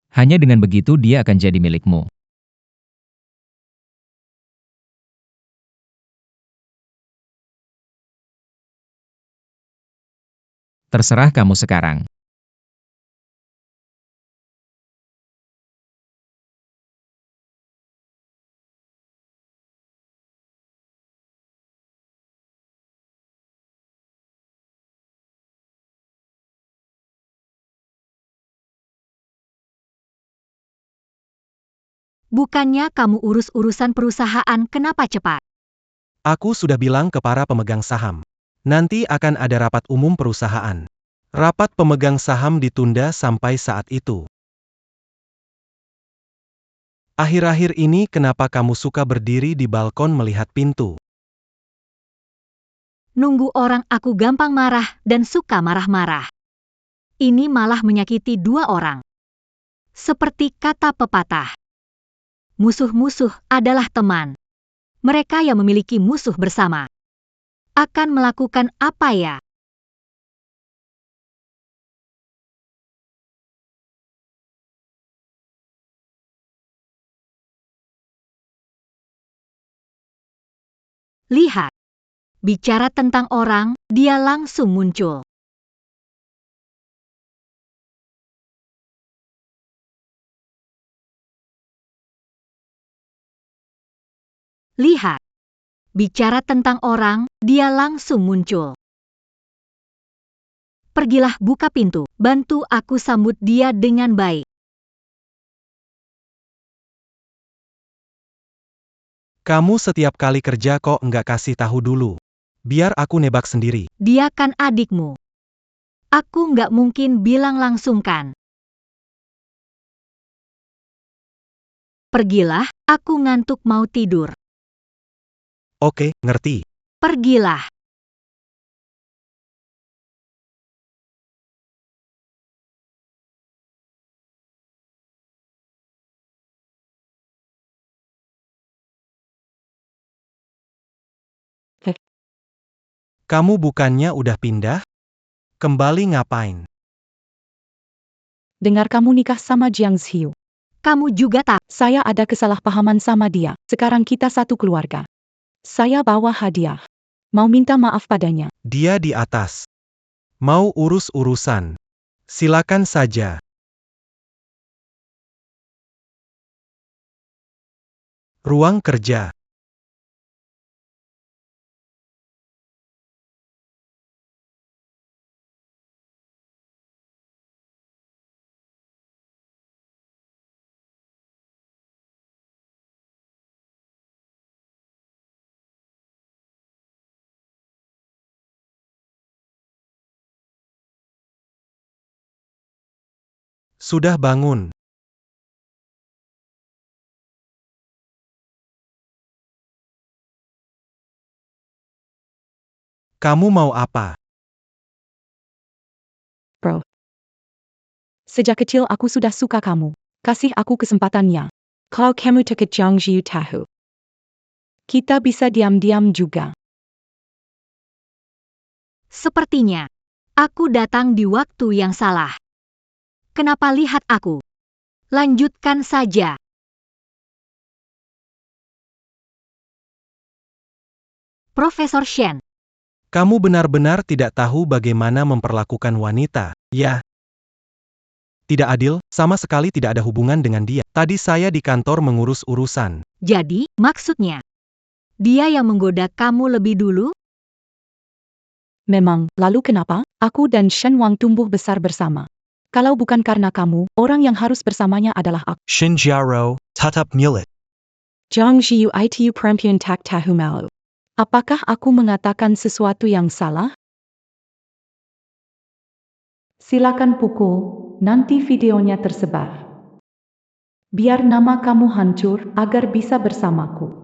Hanya dengan begitu dia akan jadi milikmu. Terserah kamu sekarang. Bukannya kamu urus urusan perusahaan, kenapa cepat? Aku sudah bilang ke para pemegang saham. Nanti akan ada rapat umum perusahaan. Rapat pemegang saham ditunda sampai saat itu. Akhir-akhir ini kenapa kamu suka berdiri di balkon melihat pintu? Nunggu orang, aku gampang marah dan suka marah-marah. Ini malah menyakiti dua orang. Seperti kata pepatah. Musuh-musuh adalah teman. Mereka yang memiliki musuh bersama akan melakukan apa ya? Lihat. Bicara tentang orang, dia langsung muncul. Lihat. Bicara tentang orang, dia langsung muncul. Pergilah buka pintu, bantu aku sambut dia dengan baik. Kamu setiap kali kerja kok nggak kasih tahu dulu. Biar aku nebak sendiri. Dia kan adikmu. Aku nggak mungkin bilang langsung kan. Pergilah, aku ngantuk mau tidur. Oke, ngerti. Pergilah. Kamu bukannya udah pindah? Kembali ngapain? Dengar kamu nikah sama Jiang Ziyu. Kamu juga tak. Saya ada kesalahpahaman sama dia. Sekarang kita satu keluarga. Saya bawa hadiah. Mau minta maaf padanya. Dia di atas. Mau urus urusan. Silakan saja. Ruang kerja. Sudah bangun. Kamu mau apa? Bro. Sejak kecil aku sudah suka kamu. Kasih aku kesempatannya. Kalau kamu deket Jiang Ziyu tahu. Kita bisa diam-diam juga. Sepertinya, aku datang di waktu yang salah. Kenapa lihat aku? Lanjutkan saja. Profesor Shen. Kamu benar-benar tidak tahu bagaimana memperlakukan wanita, ya? Tidak adil, sama sekali tidak ada hubungan dengan dia. Tadi saya di kantor mengurus urusan. Jadi, maksudnya, dia yang menggoda kamu lebih dulu? Memang, lalu kenapa? Aku dan Shen Wang tumbuh besar bersama. Kalau bukan karena kamu, orang yang harus bersamanya adalah aku. Shin Jiaro, Tutup Mulet. Jiang Ziyu itu perempuan tak tahu malu. Apakah aku mengatakan sesuatu yang salah? Silakan pukul, nanti videonya tersebar. Biar nama kamu hancur agar bisa bersamaku.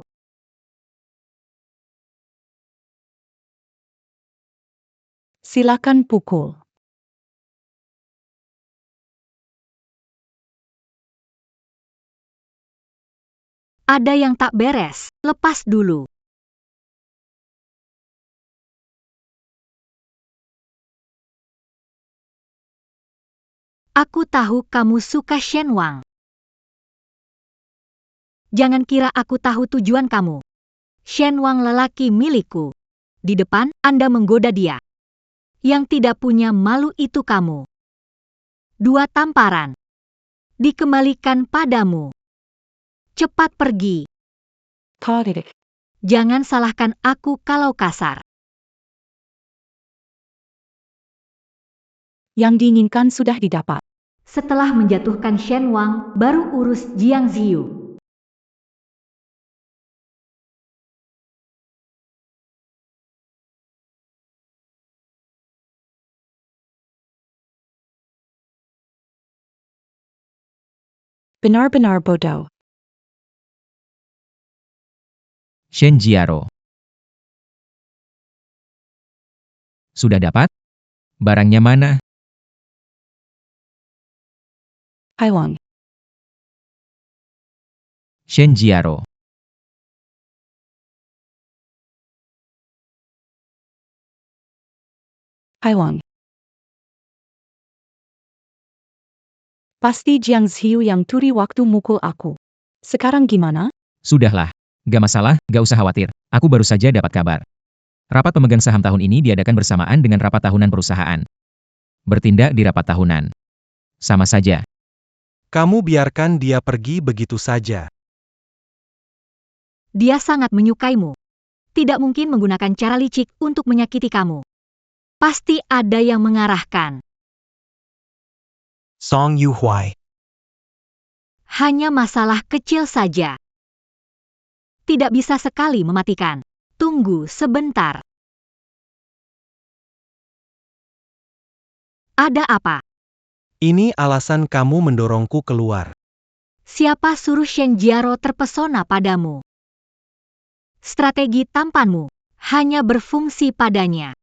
Silakan pukul. Ada yang tak beres, lepas dulu. Aku tahu kamu suka Shen Wang. Jangan kira aku tahu tujuan kamu. Shen Wang lelaki milikku. Di depan, Anda menggoda dia. Yang tidak punya malu itu kamu. 2 tamparan. Dikembalikan padamu. Cepat pergi. Tarik. Jangan salahkan aku kalau kasar. Yang diinginkan sudah didapat. Setelah menjatuhkan Shen Wang, baru urus Jiang Ziyu. Benar-benar bodoh. Shen Jiaro. Sudah dapat? Barangnya mana? Haiwang. Shen Jiaro. Haiwang. Pasti Jiang Ziyu yang curi waktu mukul aku. Sekarang gimana? Sudahlah. Gak masalah, gak usah khawatir. Aku baru saja dapat kabar. Rapat pemegang saham tahun ini diadakan bersamaan dengan rapat tahunan perusahaan. Bertindak di rapat tahunan. Sama saja. Kamu biarkan dia pergi begitu saja. Dia sangat menyukaimu. Tidak mungkin menggunakan cara licik untuk menyakiti kamu. Pasti ada yang mengarahkan. Song Yuhuai. Hanya masalah kecil saja. Tidak bisa sekali mematikan. Tunggu sebentar. Ada apa? Ini alasan kamu mendorongku keluar. Siapa suruh Shen Jiaro terpesona padamu? Strategi tampanmu hanya berfungsi padanya.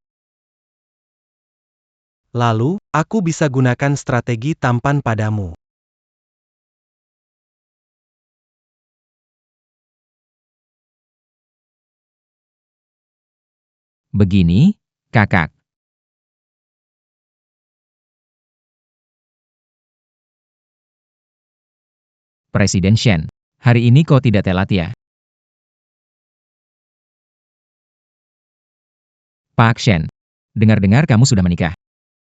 Lalu, aku bisa gunakan strategi tampan padamu. Begini, kakak. Presiden Shen, hari ini kau tidak telat ya? Pak Shen, dengar-dengar kamu sudah menikah.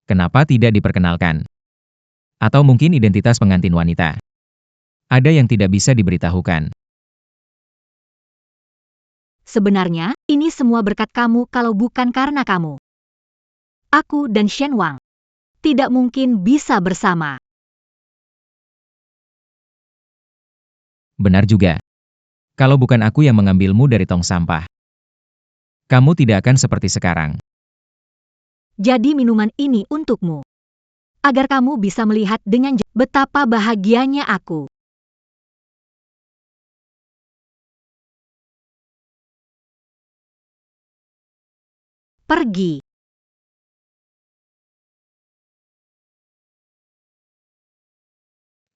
Kenapa tidak diperkenalkan? Atau mungkin identitas pengantin wanita? Ada yang tidak bisa diberitahukan. Sebenarnya, ini semua berkat kamu kalau bukan karena kamu. Aku dan Shen Wang tidak mungkin bisa bersama. Benar juga. Kalau bukan aku yang mengambilmu dari tong sampah, kamu tidak akan seperti sekarang. Jadi minuman ini untukmu. Agar kamu bisa melihat dengan betapa bahagianya aku. Pergi.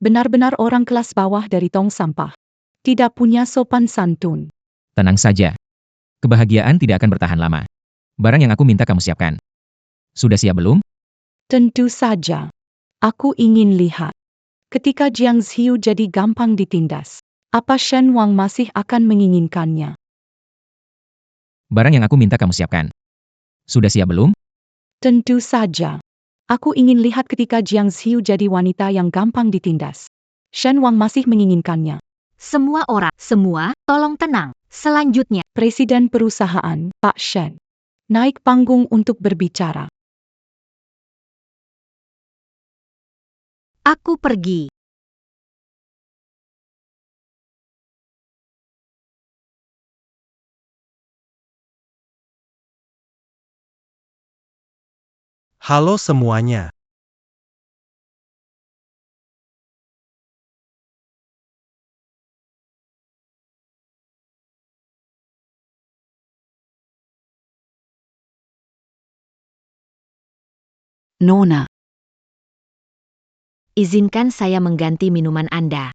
Benar-benar orang kelas bawah dari tong sampah. Tidak punya sopan santun. Tenang saja. Kebahagiaan tidak akan bertahan lama. Barang yang aku minta kamu siapkan. Sudah siap belum? Tentu saja. Aku ingin lihat. Ketika Jiang Ziyu jadi gampang ditindas, apa Shen Wang masih akan menginginkannya? Barang yang aku minta kamu siapkan. Sudah siap belum? Tentu saja. Aku ingin lihat ketika Jiang Ziyu jadi wanita yang gampang ditindas. Shen Wang masih menginginkannya. Semua orang, tolong tenang. Selanjutnya, Presiden perusahaan, Pak Shen, naik panggung untuk berbicara. aku pergi. Halo semuanya. Nona. Izinkan saya mengganti minuman Anda.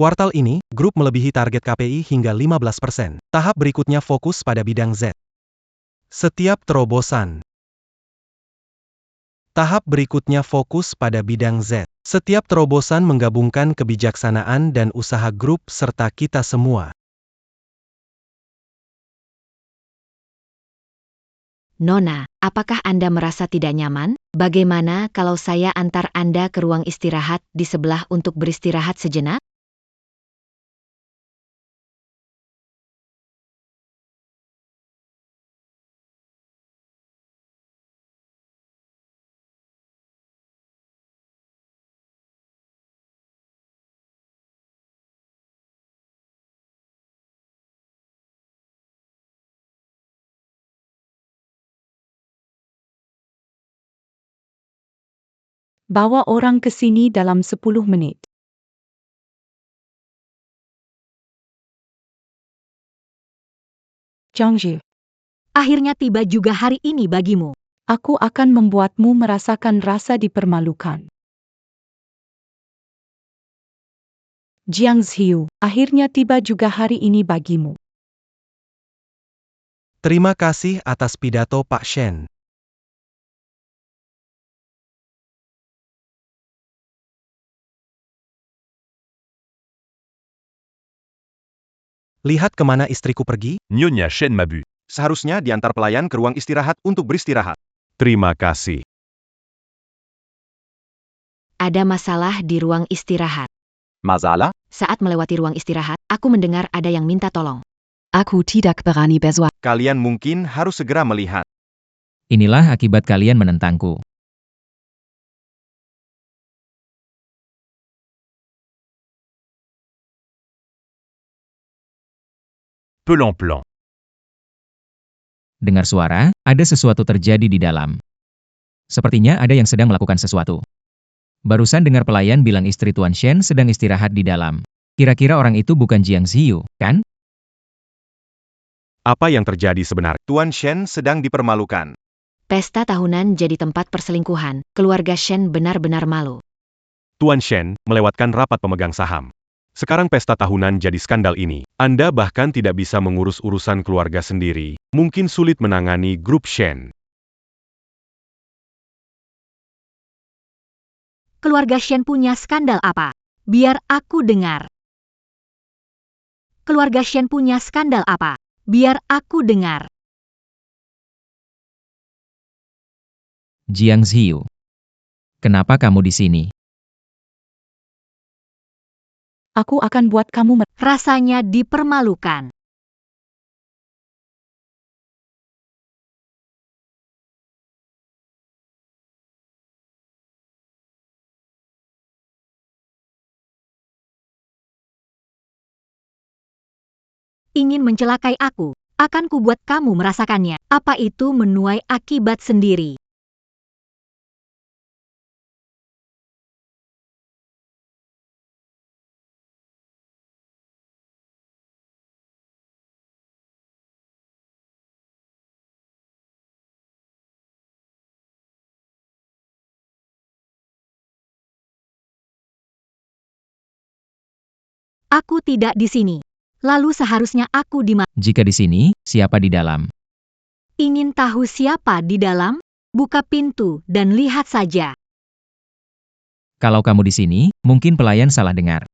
Kuartal ini, grup melebihi target KPI hingga 15%. Tahap berikutnya fokus pada bidang Z. Setiap terobosan. Tahap berikutnya fokus pada bidang Z. Setiap terobosan menggabungkan kebijaksanaan dan usaha grup serta kita semua. Nona, apakah Anda merasa tidak nyaman? Bagaimana kalau saya antar Anda ke ruang istirahat di sebelah untuk beristirahat sejenak? Bawa orang ke sini dalam 10 menit. Zhang Zhi, Akhirnya tiba juga hari ini bagimu. aku akan membuatmu merasakan rasa dipermalukan. Jiang Ziyu, akhirnya tiba juga hari ini bagimu. Terima kasih atas pidato Pak Shen. Lihat kemana istriku pergi? Nyonya Shen Mabu. Seharusnya diantar pelayan ke ruang istirahat untuk beristirahat. Terima kasih. Ada masalah di ruang istirahat. Masalah? Saat melewati ruang istirahat, aku mendengar ada yang minta tolong. Aku tidak berani bersuara. Kalian mungkin harus segera melihat. Inilah akibat kalian menentangku. Pelan-plan. Dengar suara, ada sesuatu terjadi di dalam. Sepertinya ada yang sedang melakukan sesuatu. Barusan dengar pelayan bilang istri Tuan Shen sedang istirahat di dalam. Kira-kira orang itu bukan Jiang Ziyu, kan? Apa yang terjadi sebenarnya? Tuan Shen sedang dipermalukan. Pesta tahunan jadi tempat perselingkuhan. Keluarga Shen benar-benar malu. Tuan Shen melewatkan rapat pemegang saham. Sekarang pesta tahunan jadi skandal ini. Anda bahkan tidak bisa mengurus urusan keluarga sendiri. Mungkin sulit menangani grup Shen. Keluarga Shen punya skandal apa? Biar aku dengar. Keluarga Shen punya skandal apa? Biar aku dengar. Jiang Ziyu. Kenapa kamu di sini? Aku akan buat kamu Rasanya dipermalukan. Ingin mencelakai aku, akan kubuat kamu merasakannya. Apa itu menuai akibat sendiri? Aku tidak di sini. Lalu seharusnya aku di mana? Jika di sini, siapa di dalam? Ingin tahu siapa di dalam? Buka pintu dan lihat saja. Kalau kamu di sini, mungkin pelayan salah dengar.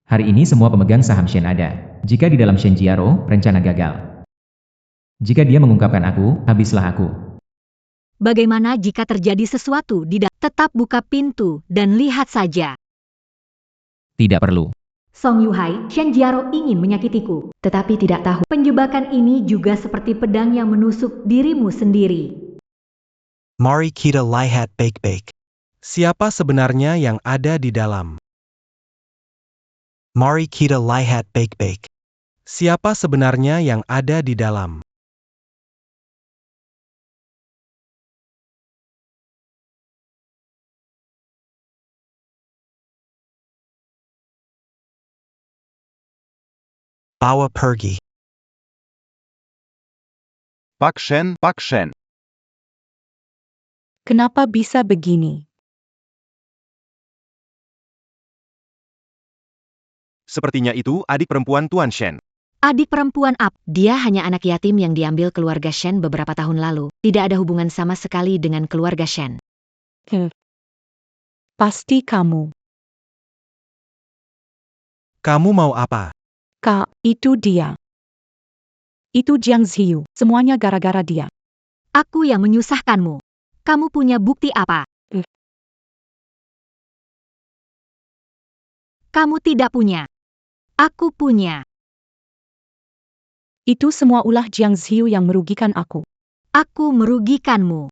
Hari ini semua pemegang saham Shen ada. Jika di dalam Shen Jiaro, rencana gagal. Jika dia mengungkapkan aku, habislah aku. Bagaimana jika terjadi sesuatu di dalam? Tetap buka pintu dan lihat saja. Tidak perlu. Song Yuhai, Shen Jiaro ingin menyakitiku. Tetapi tidak tahu. Penjebakan ini juga seperti pedang yang menusuk dirimu sendiri. Mari kita lihat baik-baik. Siapa sebenarnya yang ada di dalam? Mari kita lihat baik-baik. Siapa sebenarnya yang ada di dalam? Bawa pergi. Pak Shen, Pak Shen. Kenapa bisa begini? Sepertinya itu adik perempuan Tuan Shen. Adik perempuan apa? Dia hanya anak yatim yang diambil keluarga Shen beberapa tahun lalu. Tidak ada hubungan sama sekali dengan keluarga Shen. Pasti kamu. Kamu mau apa? Kak, itu dia. Itu Jiang Ziyu. Semuanya gara-gara dia. Aku yang menyusahkanmu. Kamu punya bukti apa? Kamu tidak punya. Aku punya. Itu semua ulah Jiang Ziyu yang merugikan aku. Aku merugikanmu.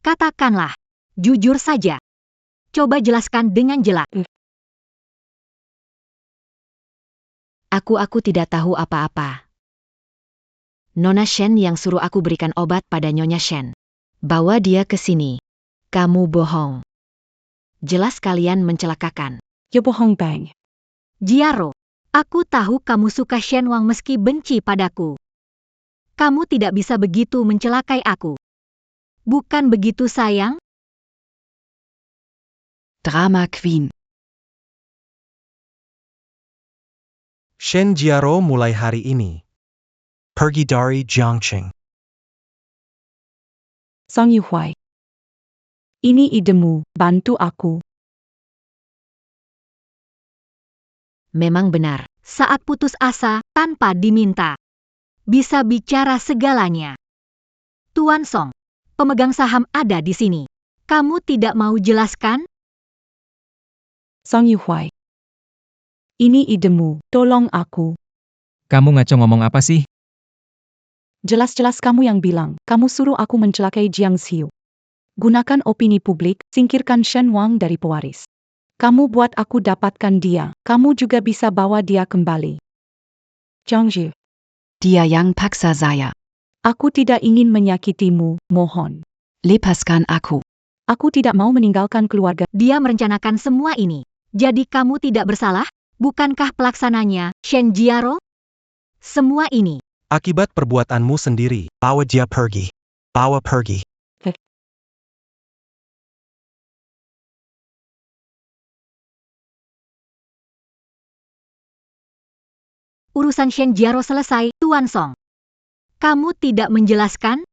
Katakanlah. Jujur saja. Coba jelaskan dengan jelas. Aku tidak tahu apa-apa. Nona Shen yang suruh aku berikan obat pada Nyonya Shen. Bawa dia ke sini. Kamu bohong. Jelas kalian mencelakakan. Ya bohong bang. Jiaro, aku tahu kamu suka Shen Wang meski benci padaku. Kamu tidak bisa begitu mencelakai aku. Bukan begitu sayang? Drama Queen. Shen Jiaro mulai hari ini. Pergi dari Jiangqing. Song Yuhuai. Ini idemu, bantu aku. Memang benar. Saat putus asa, tanpa diminta. Bisa bicara segalanya. Tuan Song, pemegang saham ada di sini. Kamu tidak mau jelaskan? Song Yuhuai. Ini idemu, tolong aku. Kamu ngaco ngomong apa sih? Jelas-jelas kamu yang bilang, kamu suruh aku mencelakai Jiang Ziyu. Gunakan opini publik, singkirkan Shen Wang dari pewaris. Kamu buat aku dapatkan dia, kamu juga bisa bawa dia kembali. Jiang Ziyu. Dia yang paksa saya. Aku tidak ingin menyakitimu, mohon. Lepaskan aku. Aku tidak mau meninggalkan keluarga. Dia merencanakan semua ini. Jadi kamu tidak bersalah? Bukankah pelaksananya, Shen Jiaro? Semua ini. Akibat perbuatanmu sendiri. Bawa dia pergi. Bawa pergi. Urusan Shen Jiaro selesai, Tuan Song. Kamu tidak menjelaskan?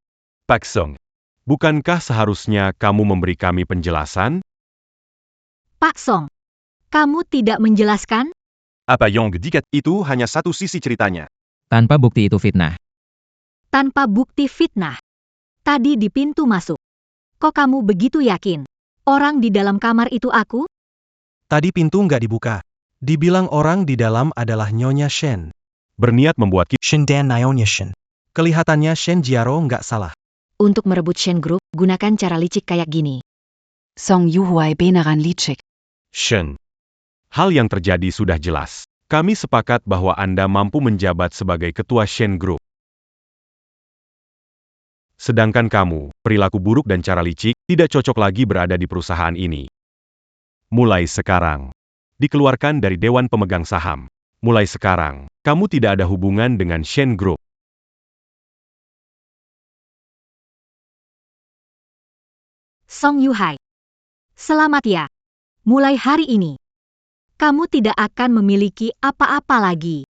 Pak Song, bukankah seharusnya kamu memberi kami penjelasan? Pak Song, kamu tidak menjelaskan? Apa Yang dikat? Itu hanya satu sisi ceritanya. Tanpa bukti itu fitnah. Tanpa bukti fitnah. Tadi di pintu masuk. Kok kamu begitu yakin? Orang di dalam kamar itu aku? Tadi pintu nggak dibuka. Dibilang orang di dalam adalah Nyonya Shen. Berniat membuat kita Shen Dan Nyonya Shen. Kelihatannya Shen Jiaro nggak salah. Untuk merebut Shen Group, gunakan cara licik kayak gini. Song Yuhuai beneran licik. Shen. Hal yang terjadi sudah jelas. Kami sepakat bahwa Anda mampu menjabat sebagai ketua Shen Group. Sedangkan kamu, perilaku buruk dan cara licik, tidak cocok lagi berada di perusahaan ini. Mulai sekarang, dikeluarkan dari Dewan Pemegang Saham. Mulai sekarang, kamu tidak ada hubungan dengan Shen Group. Song Yuhai. Selamat ya. Mulai hari ini, kamu tidak akan memiliki apa-apa lagi.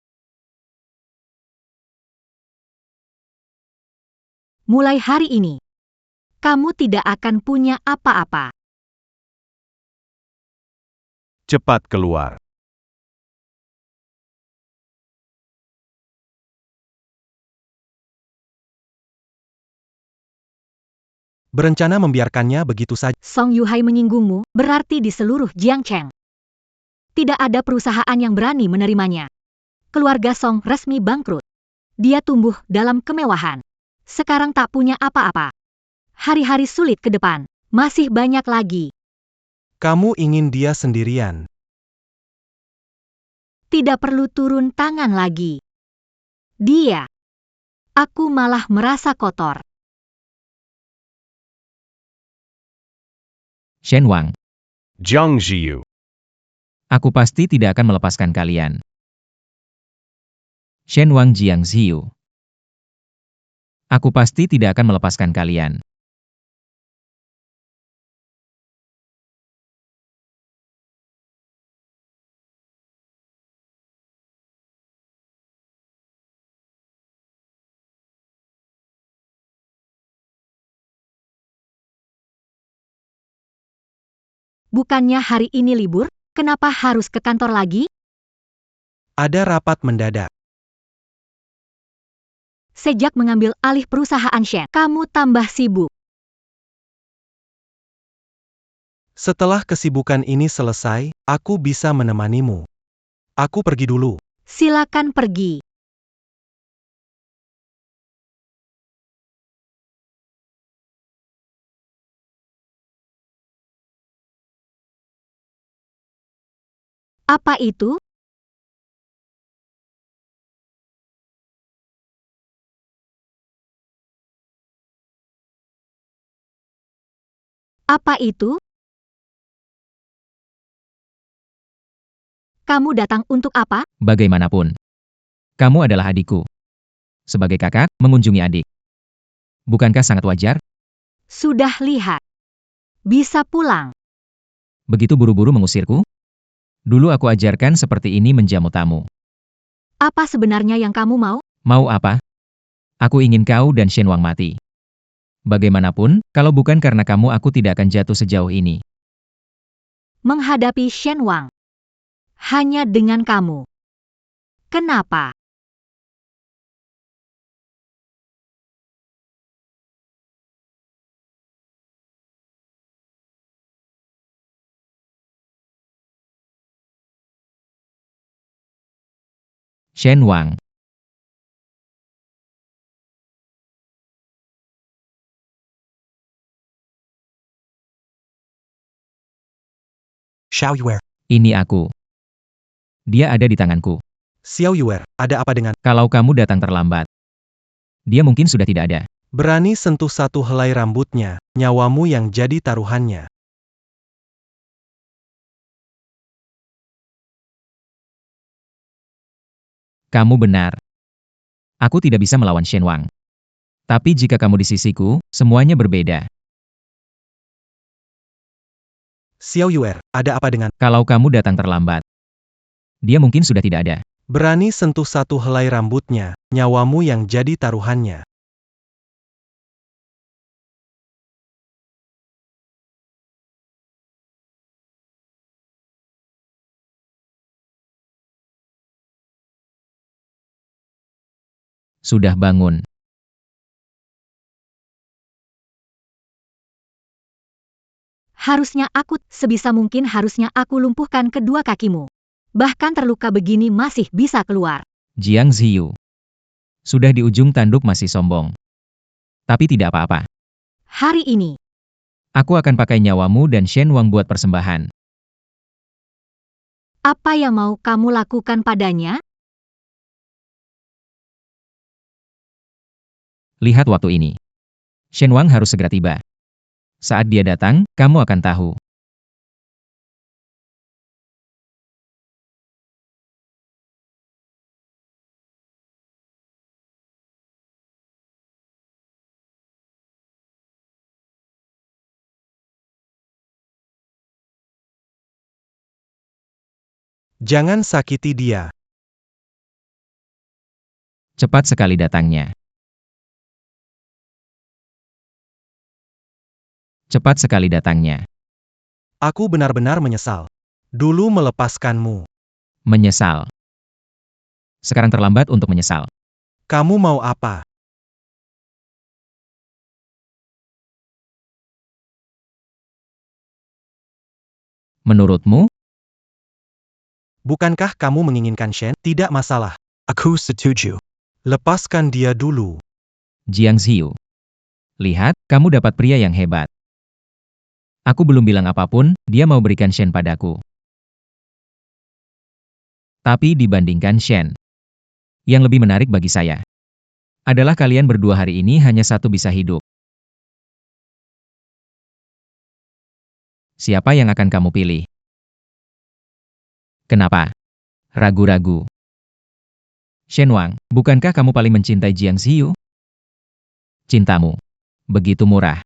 Mulai hari ini, kamu tidak akan punya apa-apa. Cepat keluar. Berencana membiarkannya begitu saja. Song Yuhai menyinggungmu, berarti di seluruh Jiangcheng. Tidak ada perusahaan yang berani menerimanya. Keluarga Song resmi bangkrut. Dia tumbuh dalam kemewahan. Sekarang tak punya apa-apa. Hari-hari sulit ke depan. Masih banyak lagi. Kamu ingin dia sendirian. Tidak perlu turun tangan lagi. Dia. Aku malah merasa kotor. Shen Wang, Jiang Ziyu. aku pasti tidak akan melepaskan kalian. Shen Wang Jiang Ziyu. Aku pasti tidak akan melepaskan kalian. Bukannya hari ini libur, kenapa harus ke kantor lagi? Ada rapat mendadak. Sejak mengambil alih perusahaan Shen, kamu tambah sibuk. Setelah kesibukan ini selesai, aku bisa menemanimu. Aku pergi dulu. Silakan pergi. Apa itu? Apa itu? Kamu datang untuk apa? Bagaimanapun, kamu adalah adikku. Sebagai kakak, mengunjungi adik. Bukankah sangat wajar? Sudah lihat. Bisa pulang. Begitu buru-buru mengusirku? Dulu aku ajarkan seperti ini menjamu tamu. Apa sebenarnya yang kamu mau? Mau apa? Aku ingin kau dan Shen Wang mati. Bagaimanapun, kalau bukan karena kamu aku tidak akan jatuh sejauh ini. Menghadapi Shen Wang. Hanya dengan kamu. Kenapa? Shen Wang. Xiao Yuer. Ini aku. Dia ada di tanganku. Xiao Yuer, ada apa dengan? Kalau kamu datang terlambat, dia mungkin sudah tidak ada. Berani sentuh satu helai rambutnya, nyawamu yang jadi taruhannya. Kamu benar. Aku tidak bisa melawan Shen Wang. Tapi jika kamu di sisiku, semuanya berbeda. Xiao Yuer, ada apa dengan? Kalau kamu datang terlambat, dia mungkin sudah tidak ada. Berani sentuh satu helai rambutnya, nyawamu yang jadi taruhannya. Sudah bangun. Sebisa mungkin harusnya aku lumpuhkan kedua kakimu. Bahkan terluka begini masih bisa keluar. Jiang Ziyu. Sudah di ujung tanduk masih sombong. Tapi tidak apa-apa. Hari ini, Aku akan pakai nyawamu dan Shen Wang buat persembahan. apa yang mau kamu lakukan padanya? Lihat waktu ini. Shen Wang harus segera tiba. Saat dia datang, kamu akan tahu. Jangan sakiti dia. Cepat sekali datangnya. Cepat sekali datangnya. Aku benar-benar menyesal. Dulu melepaskanmu. Menyesal. Sekarang terlambat untuk menyesal. Kamu mau apa? Menurutmu? Bukankah kamu menginginkan Shen? Tidak masalah. Aku setuju. Lepaskan dia dulu. Jiang Ziyu. Lihat, kamu dapat pria yang hebat. Aku belum bilang apapun, dia mau berikan Shen padaku. Tapi dibandingkan Shen, yang lebih menarik bagi saya adalah kalian berdua hari ini hanya satu bisa hidup. Siapa yang akan kamu pilih? Kenapa? Ragu-ragu. Shen Wang, bukankah kamu paling mencintai Jiang Ziyu? Cintamu begitu murah.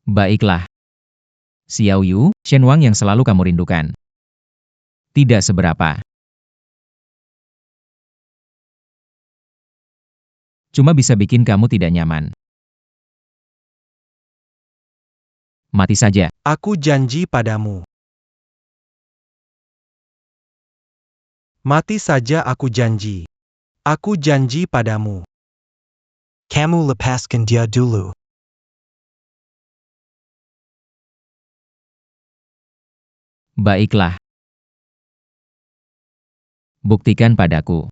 Baiklah. Xiao Yu, Shen Wang yang selalu kamu rindukan. Tidak seberapa. Cuma bisa bikin kamu tidak nyaman. Mati saja. Aku janji padamu. Mati saja aku janji. Aku janji padamu. Kamu lepaskan dia dulu. Baiklah. Buktikan padaku.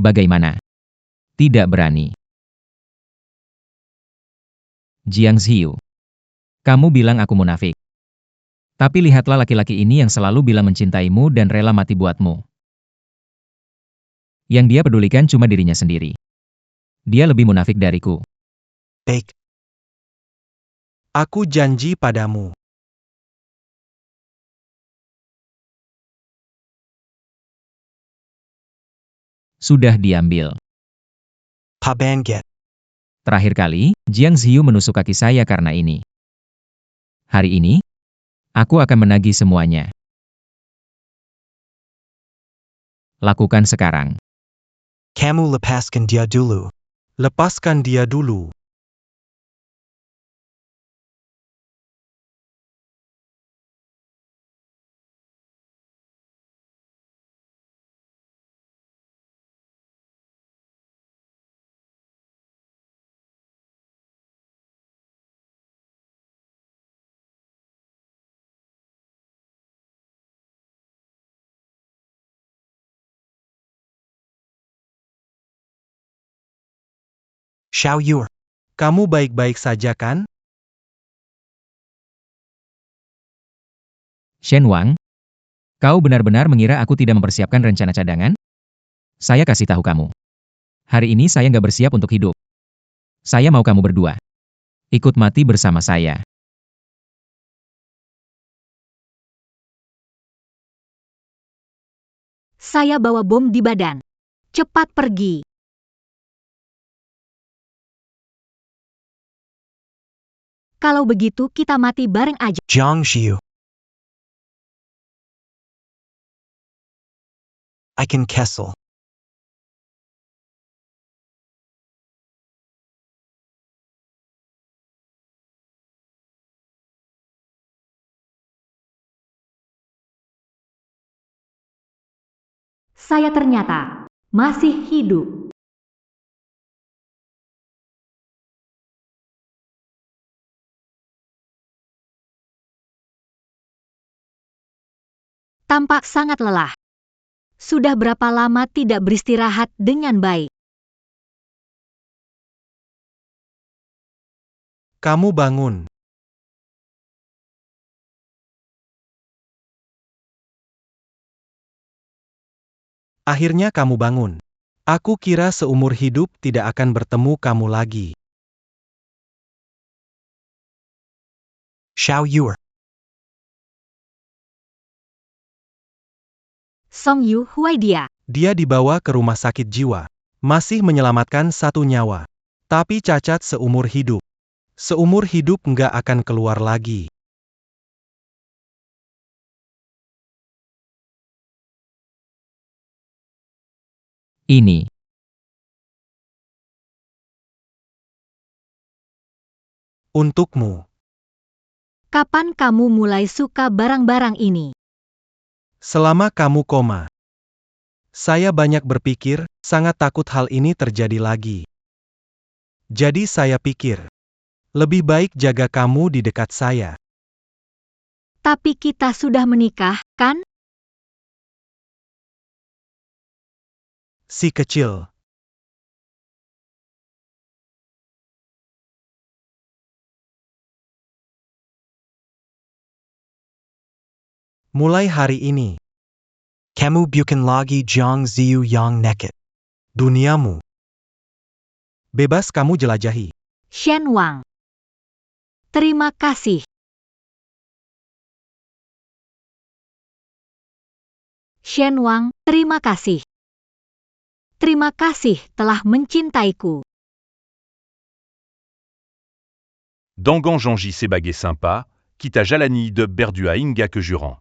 Bagaimana? Tidak berani. Jiang Ziyu. Kamu bilang aku munafik. Tapi lihatlah laki-laki ini yang selalu bilang mencintaimu dan rela mati buatmu. Yang dia pedulikan cuma dirinya sendiri. Dia lebih munafik dariku. Baik. Aku janji padamu. Sudah diambil. Pabanget. Terakhir kali, Jiang Ziyu menusuk kaki saya karena ini. Hari ini, aku akan menagih semuanya. Lakukan sekarang. Kamu lepaskan dia dulu. Lepaskan dia dulu. Xiao Yu. Kamu baik-baik saja kan? Shen Wang, kau benar-benar mengira aku tidak mempersiapkan rencana cadangan? Saya kasih tahu kamu. Hari ini saya nggak bersiap untuk hidup. Saya mau kamu berdua ikut mati bersama saya. Saya bawa bom di badan. Cepat pergi. Kalau begitu kita mati bareng aja. Jiang Ziyu. Ikan Kessel. Saya ternyata masih hidup. Tampak sangat lelah. Sudah berapa lama tidak beristirahat dengan baik? Kamu bangun. Akhirnya kamu bangun. Aku kira seumur hidup tidak akan bertemu kamu lagi. Xiao Yu. Song Yu Huaidia. Dia dibawa ke rumah sakit jiwa. Masih menyelamatkan satu nyawa. Tapi cacat seumur hidup. Seumur hidup nggak akan keluar lagi. Ini. Untukmu. Kapan kamu mulai suka barang-barang ini? Selama kamu koma. Saya banyak berpikir, sangat takut hal ini terjadi lagi. Jadi saya pikir, lebih baik jaga kamu di dekat saya. Tapi kita sudah menikah, kan? Si kecil. Mulai hari ini, Kamu bukan lagi Jiang Ziyu yang naked. duniamu bebas kamu jelajahi. Shen Wang. Terima kasih. Shen Wang, terima kasih. Terima kasih telah mencintaiku. Dangan Janji Sebag est sympa, quitte à Jalani de Berdu à Inga que jurant.